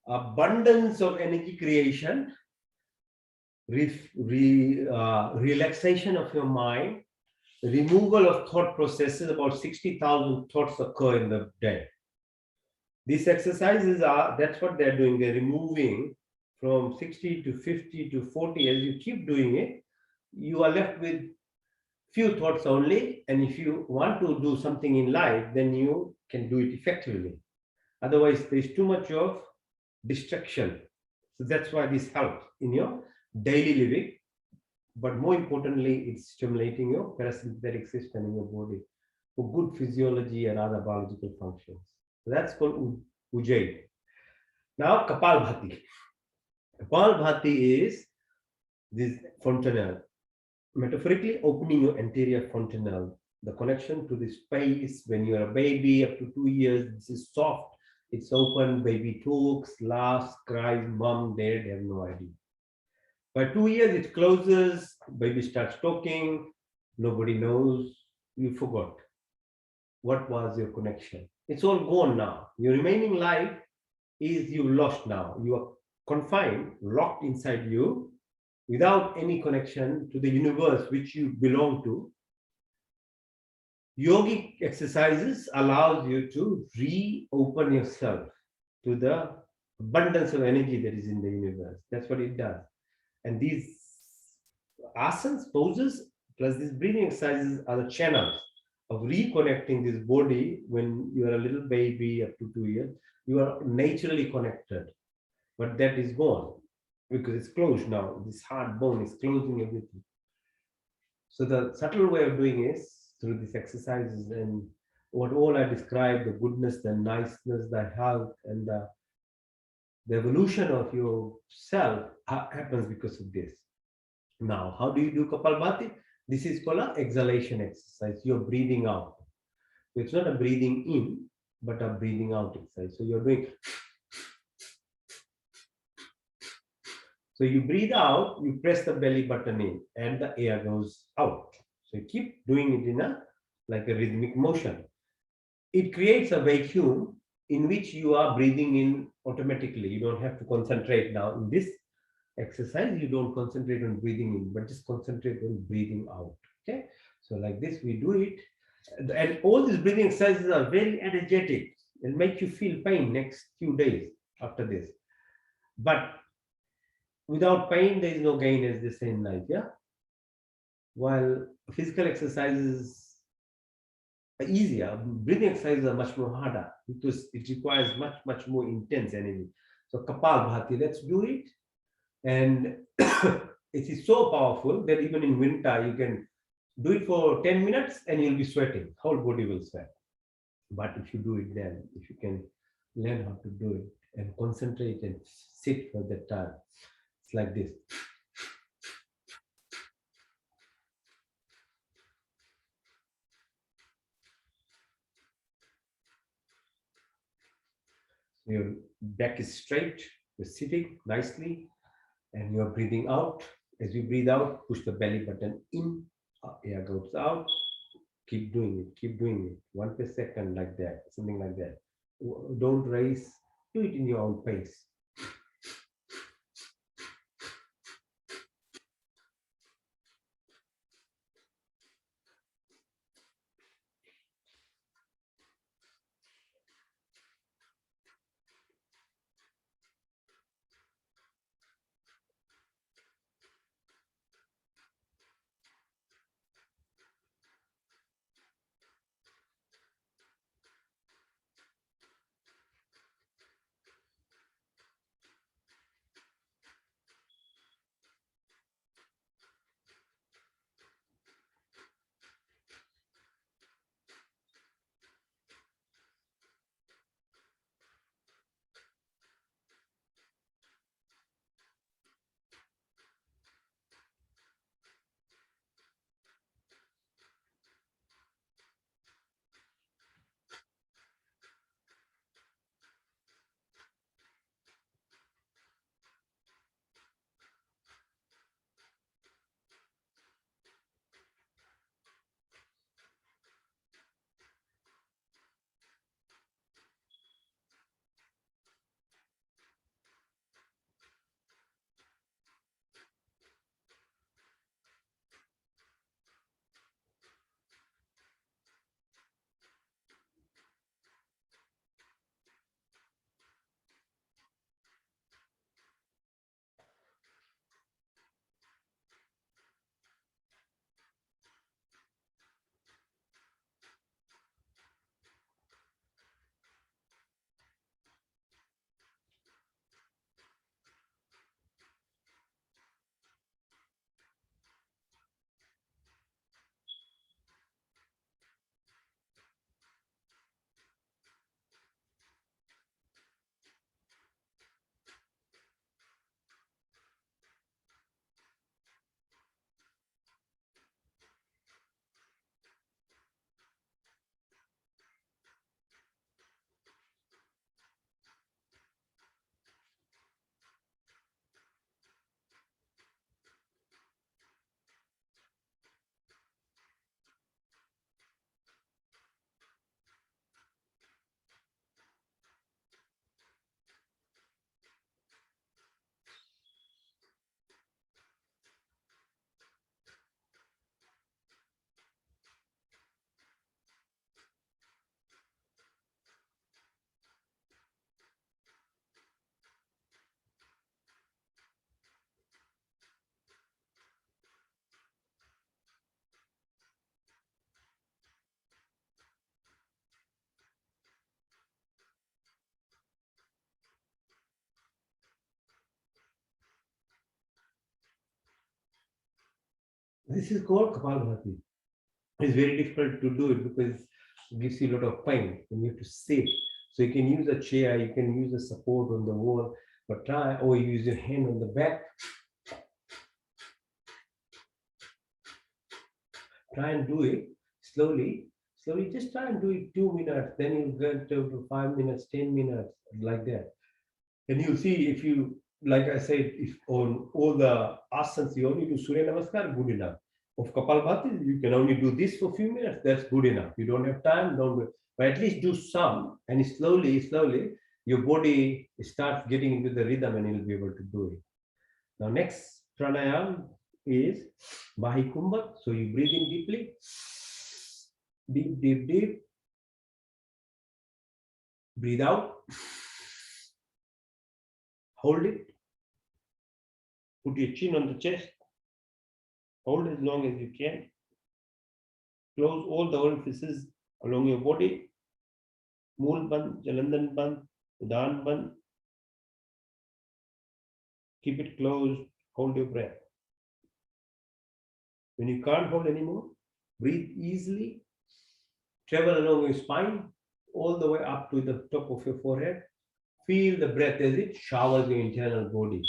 [SPEAKER 1] Abundance of energy creation, relaxation of your mind, removal of thought processes. About 60,000 thoughts occur in the day. These exercises are, that's what they're doing. They're removing from 60 to 50 to 40. As you keep doing it, you are left with few thoughts only. And if you want to do something in life, then you can do it effectively. Otherwise, there's too much of distraction. So that's why this helps in your daily living. But more importantly, it's stimulating your parasympathetic system in your body for good physiology and other biological functions. So that's called Ujjayi. Now, Kapalbhati. Kapalbhati is this fontanelle, metaphorically opening your anterior fontanelle. The connection to the space when you're a baby up to 2 years, this is soft. It's open, baby talks, laughs, cries, mom, dad, have no idea. By 2 years, it closes, baby starts talking, nobody knows, you forgot. What was your connection? It's all gone now. Your remaining life is you lost now. You are confined, locked inside you, without any connection to the universe which you belong to. Yogic exercises allows you to reopen yourself to the abundance of energy that is in the universe. That's what it does. And these asans, poses, plus these breathing exercises are the channels of reconnecting this body. When you are a little baby up to 2 years, you are naturally connected. But that is gone because it's closed now. This hard bone is closing everything. So the subtle way of doing is through these exercises, and what all I described, the goodness, the niceness, the health, and the evolution of your self happens because of this. Now, how do you do Kapalbhati? This is called an exhalation exercise. You're breathing out. It's not a breathing in, but a breathing out exercise. So you're doing. So you breathe out, you press the belly button in, and the air goes out. So you keep doing it in like a rhythmic motion. It creates a vacuum in which you are breathing in automatically. You don't have to concentrate now. In this exercise, you don't concentrate on breathing in, but just concentrate on breathing out. Okay. So like this, we do it. And all these breathing exercises are very energetic and make you feel pain next few days after this. But without pain, there is no gain, as they say in life. Yeah. While physical exercises are easier, breathing exercises are much more harder because it requires much more intense energy. So Kapalbhati, let's do it. And it is so powerful that even in winter, you can do it for 10 minutes and you'll be sweating. Whole body will sweat. But if you do it then, if you can learn how to do it and concentrate and sit for that time, it's like this. Your back is straight, you're sitting nicely, and you're breathing out. As you breathe out, push the belly button in, air goes out, Keep doing it. Keep doing it. 1 per second, like that, something like that. Don't race. Do it in your own pace. This is called Kapalbhati. It's very difficult to do it because it gives you a lot of pain and you have to sit. So you can use a chair, you can use a support on the wall, but try, or you use your hand on the back. Try and do it slowly. Slowly, just try and do it 2 minutes, then you get to 5 minutes, 10 minutes, like that. And you see, if you, like I said, if on all the asans you only do Surya Namaskar, good enough. Of Kapalbhati, you can only do this for a few minutes, that's good enough. You don't have time, don't do it. But at least do some, and slowly, slowly, your body starts getting into the rhythm and you'll be able to do it. Now, next pranayam is Mahikumbha. So you breathe in deeply, deep, deep, deep. Breathe out. Hold it. Put your chin on the chest. Hold as long as you can. Close all the orifices along your body. Mool band, Jalandan band, Udan band. Keep it closed. Hold your breath. When you can't hold anymore, breathe easily. Travel along your spine, all the way up to the top of your forehead. Feel the breath as it showers your internal body.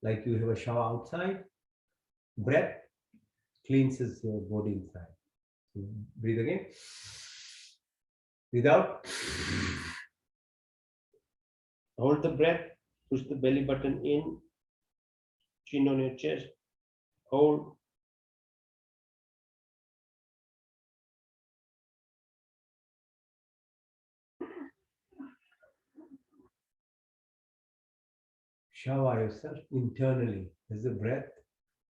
[SPEAKER 1] Like you have a shower outside. Breath cleanses your body inside. So breathe again. Breathe out. Hold the breath. Push the belly button in. Chin on your chest. Hold.
[SPEAKER 2] shower yourself internally as the breath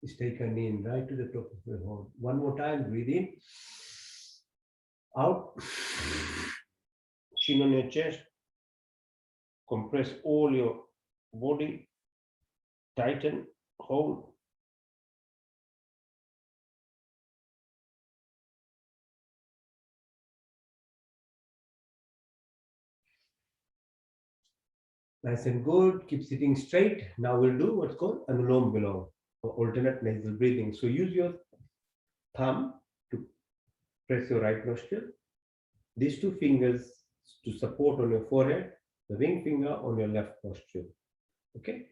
[SPEAKER 2] is taken in right to the top of your heart. One more time, breathe in, out, chin on your chest, compress all your body, tighten, hold. Nice and good. Keep sitting straight. Now we'll do what's called Anulom Vilom, or alternate nasal breathing. So use your thumb to press your right nostril. These two fingers to support on your forehead. The ring finger on your left nostril. Okay.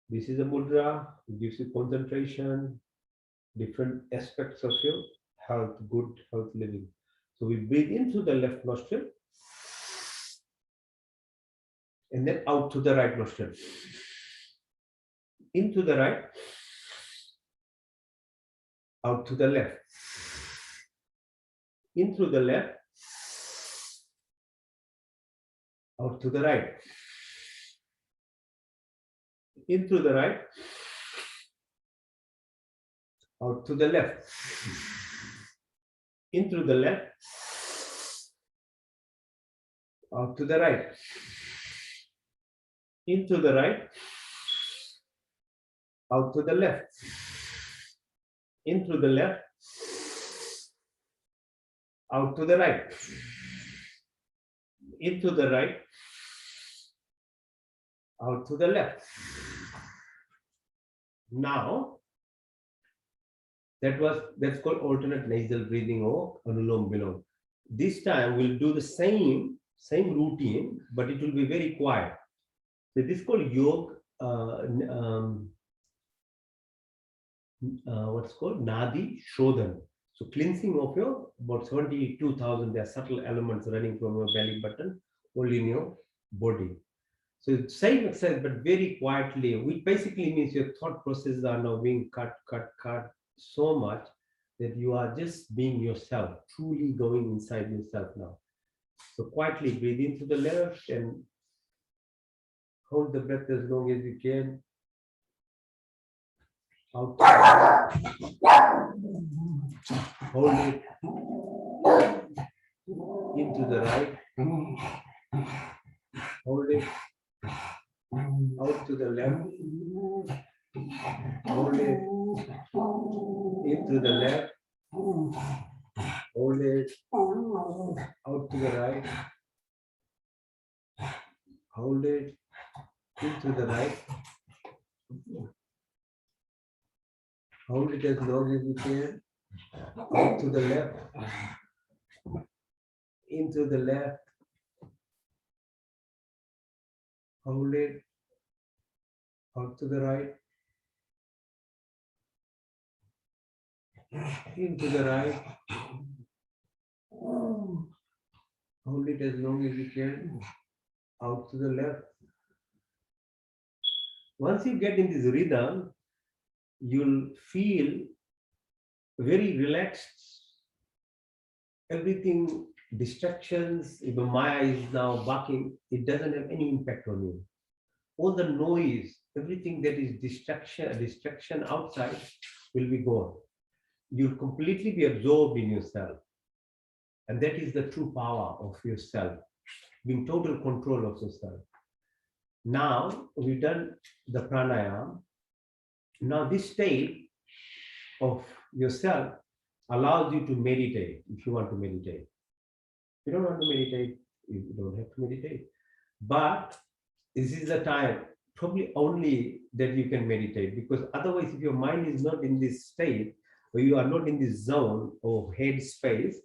[SPEAKER 2] This is a mudra. It gives you concentration, different aspects of your health, good health living. So we breathe in through the left nostril and then out to the right nostril. Into the right, out to the left. In through the left, out to the right. In through the right, out to the left. In through the left, out to the right. In through the right, out to the left. In through the left, out to the right. In through the right, out to the left. Now, that's called alternate nasal breathing or Anulom Vilom. This time we'll do the same routine, but it will be very quiet. So this is called yoga. What's called Nadi Shodhan. So cleansing of your about 72,000. There are subtle elements running from your belly button, all in your body. So same exercise, but very quietly, which basically means your thought processes are now being cut so much that you are just being yourself, truly going inside yourself now. So quietly breathe into the left and hold the breath as long as you can. Out. Hold it. Into the right. Hold it. Out to the left. Hold it. Into the left. Hold it. Out to the right. Hold it. Into the right. Hold it as long as you can. Out to the left. Into the left. Hold it. Out to the right. Into the right. Hold it as long as you can. Out to the left. Once you get in this rhythm, you'll feel very relaxed. Everything, distractions, even Maya is now barking, it doesn't have any impact on you. All the noise, everything that is distraction outside will be gone. You'll completely be absorbed in yourself. And that is the true power of yourself, being total control of yourself. Now we've done the pranayam. Now this state of yourself allows you to meditate if you want to meditate. If you don't want to meditate, you don't have to meditate. But this is the time probably only that you can meditate, because otherwise if your mind is not in this state, or you are not in this zone of head space,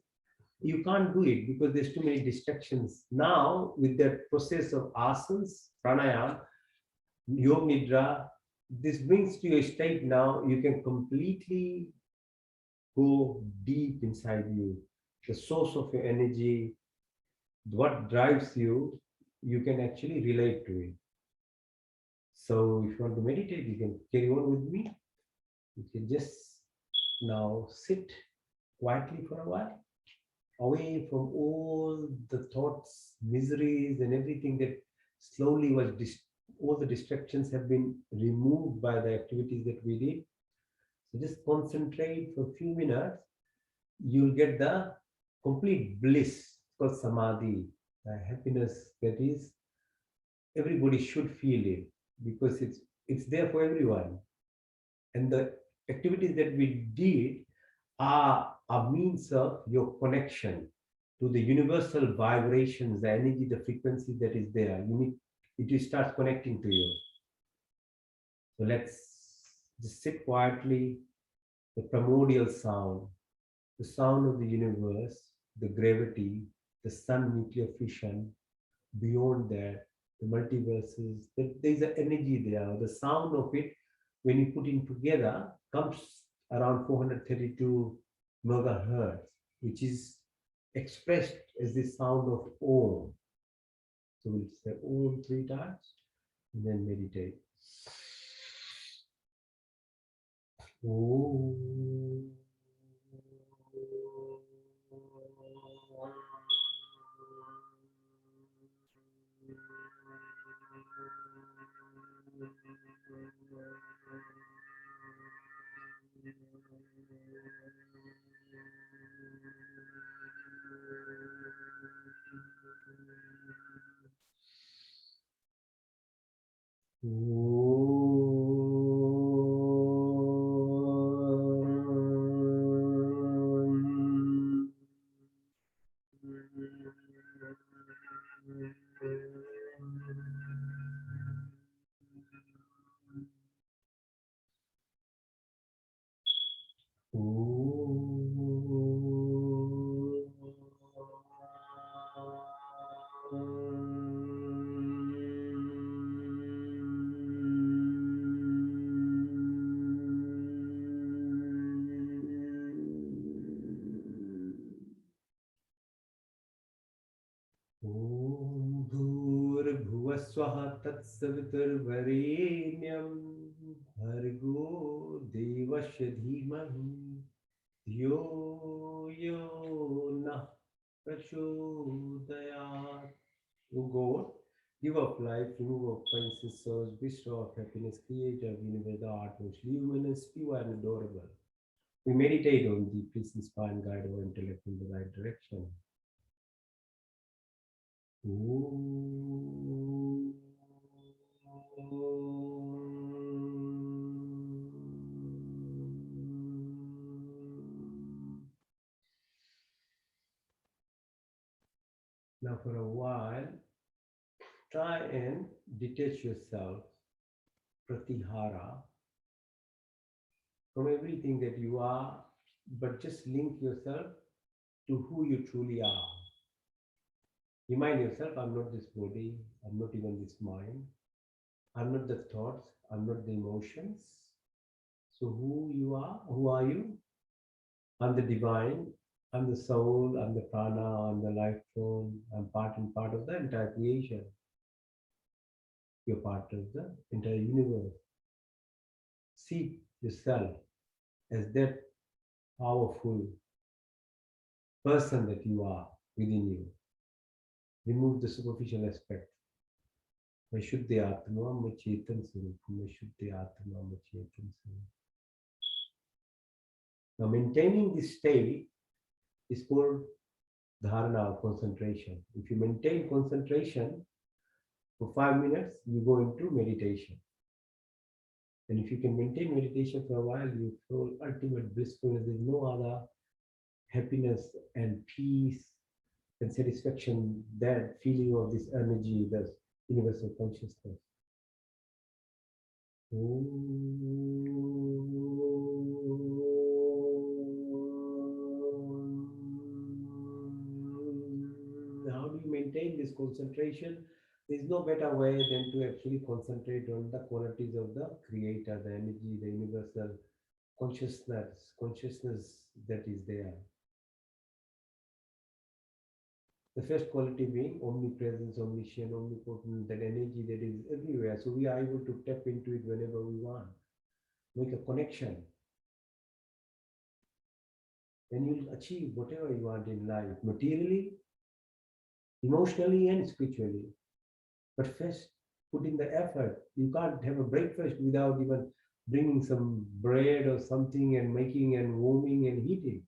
[SPEAKER 2] you can't do it because there's too many distractions. Now with that process of asans, pranayam, yoga nidra, this brings to a state now you can completely go deep inside you. The source of your energy, what drives you, you can actually relate to it. So if you want to meditate, you can carry on with me. You can just now sit quietly for a while, away from all the thoughts, miseries, and everything that slowly was all the distractions have been removed by the activities that we did. So just concentrate for a few minutes. You'll get the complete bliss called samadhi, the happiness that is everybody should feel it because it's there for everyone. And the activities that we did are a means of your connection to the universal vibrations, the energy, the frequency that is there. It starts connecting to you. So let's just sit quietly. The primordial sound, the sound of the universe, the gravity, the sun nuclear fission, beyond that, the multiverses, there's an energy there. The sound of it, when you put it together, comes around 432 megahertz, which is expressed as the sound of Om. So we'll say Om 3 times and then meditate. Om. Swah Tatsaviturvarenyam Bhargo Devasya Dhimahi Yo Yo Nah Prachodayat. O God, give of life, remove of offenses, source, bestow of happiness, creator of universe, the art most luminous, pure and adorable. We meditate on thee, please inspire and guide our intellect in the right direction. Ooh. Now for a while, try and detach yourself, pratihara, from everything that you are, but just link yourself to who you truly are. Remind yourself, I'm not this body, I'm not even this mind, I'm not the thoughts, I'm not the emotions. So who you are, who are you? I'm the divine, I'm the soul, I'm the prana, I'm the life form, I'm part and part of the entire creation. You're part of the entire universe. See yourself as that powerful person that you are within you. Remove the superficial aspect. मैं शुद्ध आत्मा मैं चेतन स्वरूप मैं शुद्ध आत्मा मैं चेतन स्वरूप. Now maintaining this state is called dharana or concentration. If you maintain concentration for 5 minutes, you go into meditation. And if you can maintain meditation for a while, you feel ultimate blissfulness. There's no other happiness and peace and satisfaction, that feeling of this energy, this universal consciousness. How do you maintain this concentration? There's no better way than to actually concentrate on the qualities of the creator, the energy, the universal consciousness that is there. The first quality being omnipresence, omniscient, omnipotent, that energy that is everywhere. So we are able to tap into it whenever we want. Make a connection. Then you'll achieve whatever you want in life, materially, emotionally, and spiritually. But first, put in the effort. You can't have a breakfast without even bringing some bread or something and making and warming and heating.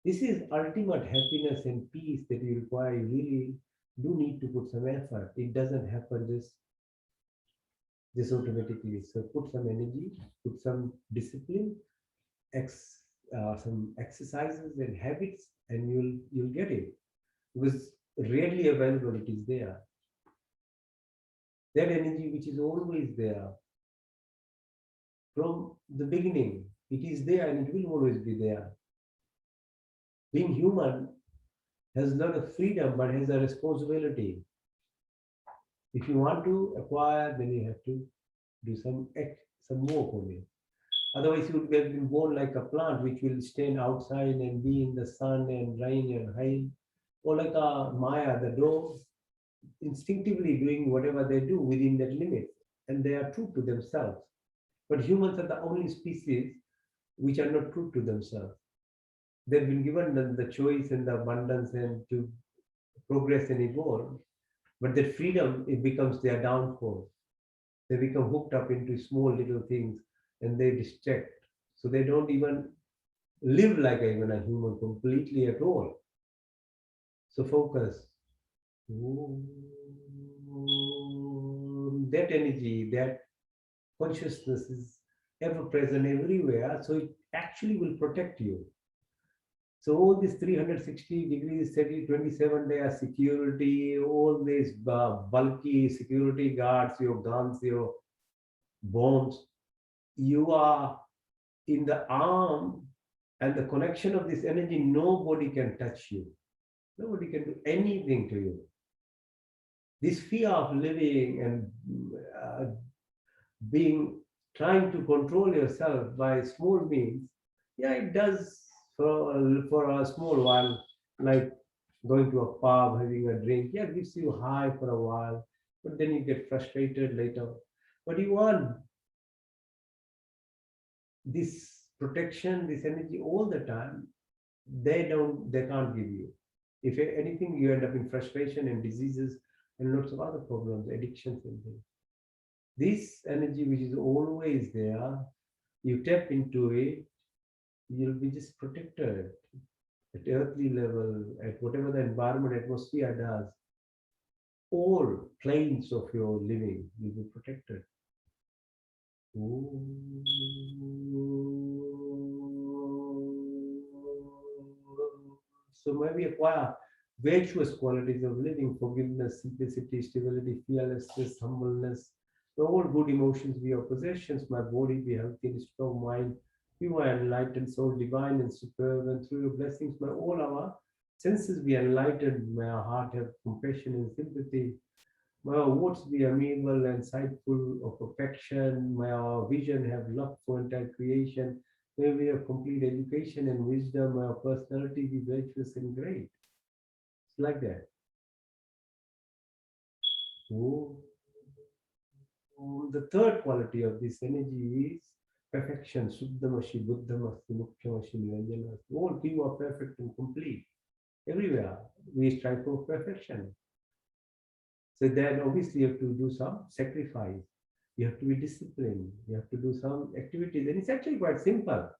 [SPEAKER 2] This is ultimate happiness and peace that you require. You really do need to put some effort. It doesn't happen just automatically. So put some energy, put some discipline, some exercises and habits, and you'll get it. Because readily available, it is there. That energy which is always there from the beginning, it is there and it will always be there. Being human has a lot of freedom but has a responsibility. If you want to acquire, then you have to do some work on it. Otherwise, you would have been born like a plant which will stand outside and be in the sun and rain and hail, or like a Maya, the doe, instinctively doing whatever they do within that limit, and they are true to themselves. But humans are the only species which are not true to themselves. They've been given the choice and the abundance and to progress and evolve, but that freedom, it becomes their downfall. They become hooked up into small little things and they distract. So they don't even live like even a human completely at all. So focus. That energy, that consciousness is ever present everywhere. So it actually will protect you. So all these 360 degrees, 27 days security, all these bulky security guards, your guns, your bombs, you are in the arm and the connection of this energy, nobody can touch you. Nobody can do anything to you. This fear of living and trying to control yourself by small means, yeah, it does for a small while, like going to a pub, having a drink, yeah, it gives you high for a while, but then you get frustrated later. But you want this protection, this energy all the time. They can't give you. If anything, you end up in frustration and diseases and lots of other problems, addictions and things. This energy which is always there, you tap into it, you'll be just protected at earthly level, at whatever the environment, atmosphere does. All planes of your living will be protected. So maybe acquire virtuous qualities of living: forgiveness, simplicity, stability, fearlessness, humbleness. All good emotions be your possessions. My body be healthy and strong, mind be my enlightened soul, divine and superb. And through your blessings, may all our senses be enlightened. May our heart have compassion and sympathy. May our words be amiable and insightful of perfection. May our vision have love for entire creation. May we have complete education and wisdom. May our personality be virtuous and great. It's like that. Oh. The third quality of this energy is perfection. Suddhamashi, Buddhamasti, Mukhyamashi, Niranjanasti. All people are perfect and complete. Everywhere we strive for perfection. So then obviously you have to do some sacrifice. You have to be disciplined. You have to do some activities. And it's actually quite simple.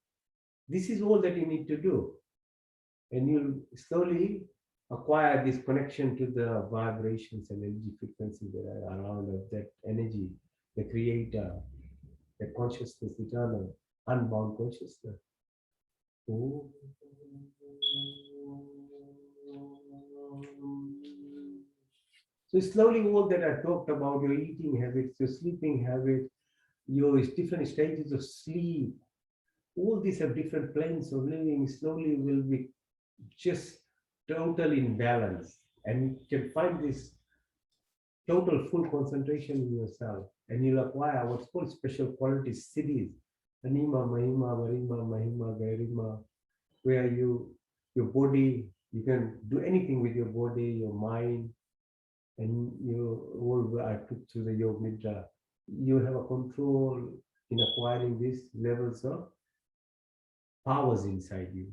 [SPEAKER 2] This is all that you need to do. And you'll slowly acquire this connection to the vibrations and energy frequencies that are around of that energy, the creator, the consciousness, eternal, unbound consciousness. Oh. So slowly all that I talked about, your eating habits, your sleeping habits, your different stages of sleep, all these have different planes of living, slowly will be just total in balance. And you can find this total full concentration in yourself. And you'll acquire what's called special qualities, siddhis, anima, mahima, varima, mahima, gairima, where your body, you can do anything with your body, your mind, and you all I took through the yoga nidra. You have a control in acquiring these levels of powers inside you.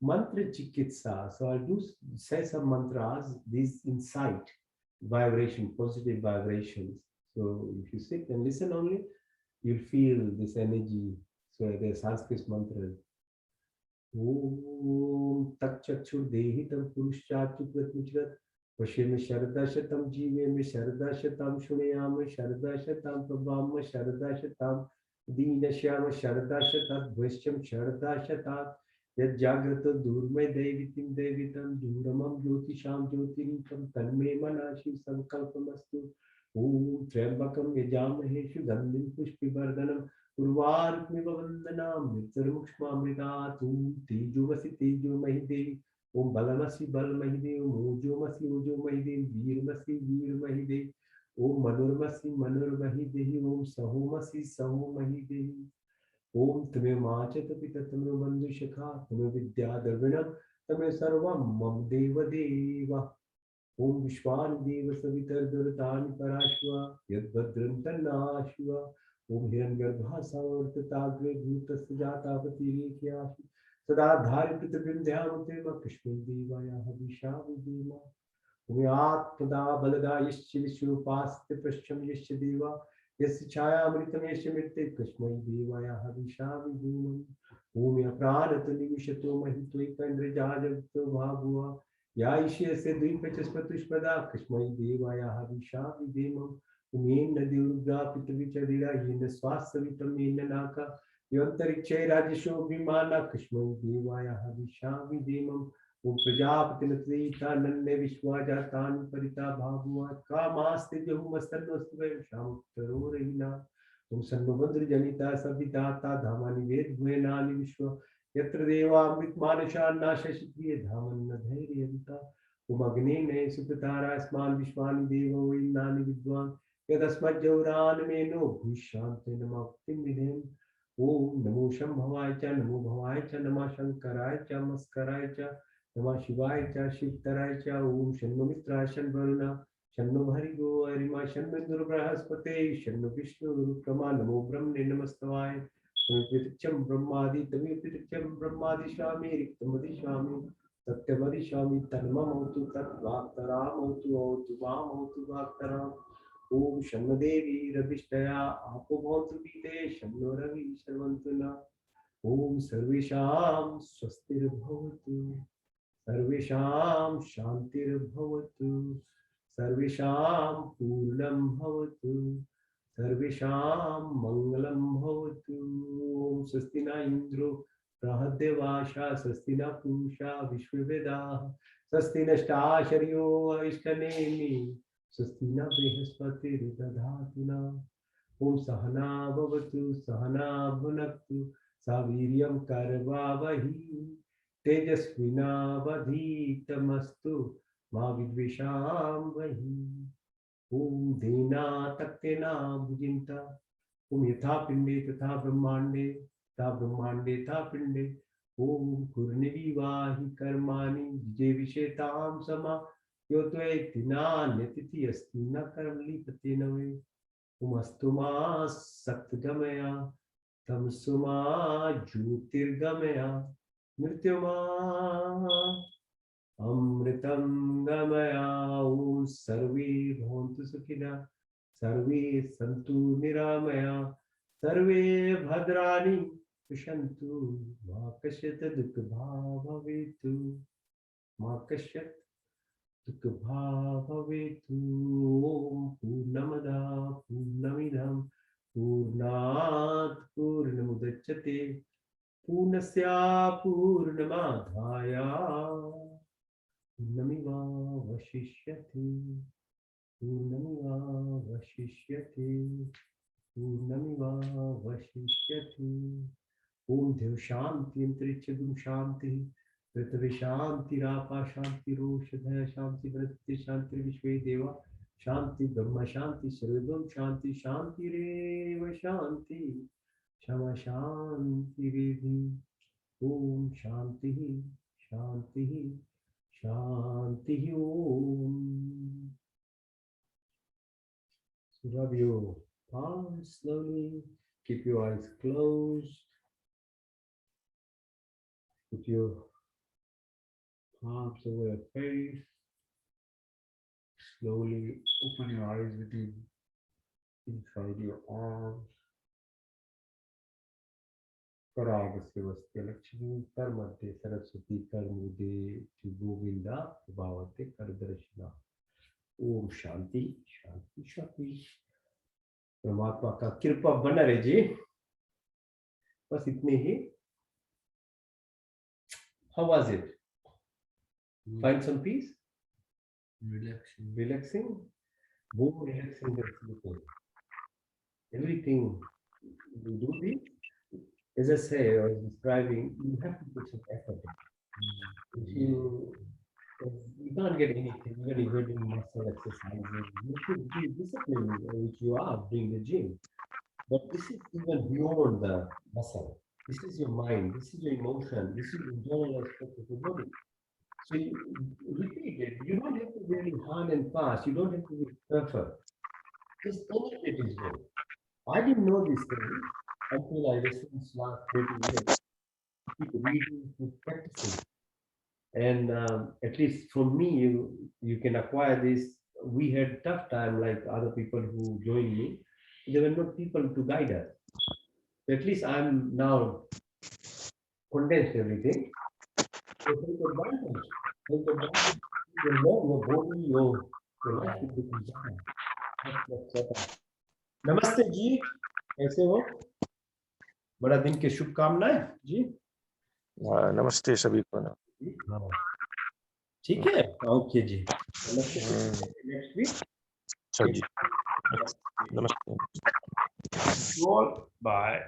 [SPEAKER 2] Mantra Chikitsa. So I'll do say some mantras, these insight vibration, positive vibrations. So if you sit and listen only, you'll feel this energy. So the Sanskrit mantra. Om tat chakshur tam purushachukrat Vashim Sharada Shatam Jivem Sharada Shatam Shunayam Sharada Shatam Prabham Sharada Shatam Dina Shyam Sharada Shatat Vasham Sharada Shatat Yad Jagrata Durmay Devitim Devitam Duramam Jyotisham Jyotirikam Tanme Manashi Sankalpamastu Om Trembakam Yajamahe Shugandim Pushpivardhanam Urvarukmiva Vandanam Mitzarmukshmamritatum Tijumasi Tijumahide Om Balamasi Balmahide, Om Ujomasi Ujomahide, Veermasi Veermahide, Om Manurmasi Manurmahide, Om Sahomasi Sahomahide, Om Tame Machata Pita Tame Bandhu Shakha, Tame Vidya Darvinam, Tame Sarvam Mam Deva Deva, Om Vishwan Deva Savitar Duratani Parashva, Yad Badram Tanashva, Om Hirangarbha Savartatagre Bhuta Sajata Patiri Kyashi. सदा धारि पृथ्वीं ध्यानते कृष्ण देवाय हविषा विदेम उम्यात्मदा बलदा यश्च विश्वरूपास्ते पश्चिम यश्च देवा यस्य छायामृतं यश्च मृत्ते कृष्ण देवाय हविषा विदेम ओम प्राणत निविशतो महित्वैकन्द्रजाजगतो भागुआ या ईश्यस्य द्विपचस्पतुष्पदा कृष्ण देवाय हविषा विदेम उमेन नदीर्गा पितृविचरिरा येन स्वास्थवितं येन नाका योन्तरिक्षे राजेशो विमाना कृष्ण देवाय हविषा विदेमं ओम प्रजापतिनत्रीता नन्ने विश्वाजातानि परिता भागुआ कामास्ते जहुमस्तन्वस्त्वं शामुत्तरोरहिना ओम सन्नवद्र जनिता सविताता धामानि वेद भुवनानि विश्व यत्र देवामृतमानशान्ना शशिप्रिय धामन्न धैर्यन्ता ओम अग्नेन सुपतारा अस्मान् विश्वानि देवो वैन्नानि विद्वान् यदस्मज्जौरानमेनो भूशान्ते नमक्तिं विधेम ओम नमो शंभवाय च नमो भवाय च नमः शंकराय च मस्कराय च नमः शिवाय च शिवतराय च ओम शन्नो मित्राय शन्वरुणा शन्नो भर्गो अरिमा शन्नो इंद्र बृहस्पते शन्नो विष्णु रुक्रमा नमो ब्रह्मणे नमस्तवाय तमेव ब्रह्मादि तमेव ब्रह्मादि स्वामी रिक्तमदि स्वामी सत्यमदि स्वामी तन्ममोतु तद्वाक्तरामोतु औतु वामोतु वाक्तराम ओम शन्नदेवी रविष्टया आपो भवन्तु पीते शन्नो रवि शर्वन्तु न ओम सर्वेषां स्वस्तिर्भवतु सर्वेषां शान्तिर्भवतु सर्वेषां पूर्णं भवतु सर्वेषां मङ्गलं भवतु ओम स्वस्ति न इन्द्रो बृहद्देवाशा स्वस्ति न पूषा विश्ववेदाः स्वस्ति नष्टाशर्यो अरिष्टनेमि स्वस्ति न बृहस्पतिर्दधातु न ओम सहना भवतु सहना भुनक्तु सावीर्यं करवावहि तेजस्विनावधीतमस्तु मा विद्विषावहि ओम दीना तक्तेना भुजिन्ता ओम यथा पिंडे तथा ब्रह्मांडे तथा पिंडे ओम कुर्निवाहि कर्माणि विजय विषेतां समा यो त्वेति नान्यतिथि अस्ति न कर्मलिपते नवे उमस्तु मा सत्गमया तमसु मा ज्योतिर्गमया मृत्युमा अमृतं गमया ॐ सर्वे भवन्तु सुखिनः सर्वे सन्तु निरामया सर्वे भद्राणि पश्यन्तु मा कश्चित् दुःखभाग् भवेत् मा कश्चित् भवेतु ओम पूर्णमदा पूर्णमिदं पूर्णात् पूर्णमुदच्यते पूर्णस्य पूर्णमादाय पूर्णमेवावशिष्यते पूर्णमेवावशिष्यते पूर्णमेवावशिष्यते ओम देव शांति अंतरिक्ष शांति पृथ्वी शांतिरापा शांतिरोषधय शांति वृत्ति शांति विश्वे देवा शांति ब्रह्म शांति सर्वम शांति शांतिरेव शांति क्षमा शांतिरेधि ओम शांति शांति Shanti Om So rub your palms slowly, keep your eyes closed, put your Palms over your face. Slowly open your eyes with the inside your arms. Karagasya Vastika Lakshmi Karmate Saraswati Karmude Govinda Bhavate Kardarashana. Om Shanti, Shanti, Shanti. परमात्मा का कृपा बना रहे जी. बस इतने ही. How was it? Find some peace?
[SPEAKER 3] Relaxing.
[SPEAKER 2] Relaxing? More relaxing than sleeping. Everything you do this, as I say, I was describing, you have to put some effort. If you can't get anything, even if you're doing muscle exercises, you should be disciplined, which you are doing the gym. But this is even beyond the muscle. This is your mind, this is your emotion, this is the internal aspect of your body. So you repeat it. You don't have to be really hard and fast. You don't have to be perfect. Just anything is good. I didn't know this thing until I listened last 30 years. Keep reading, keep practicing. And at least from me, you can acquire this. We had tough time like other people who joined me. There were not people to guide us. So at least I'm now condensed everything. So take advantage. Take advantage. You know your body, your life will become better. नमस्ते जी, कैसे हो? बड़ा दिन के शुभकामनाएं जी.
[SPEAKER 3] नमस्ते सभी को.
[SPEAKER 2] ठीक है, ओके जी. Next week.
[SPEAKER 3] सर जी, नमस्ते.
[SPEAKER 2] All, bye.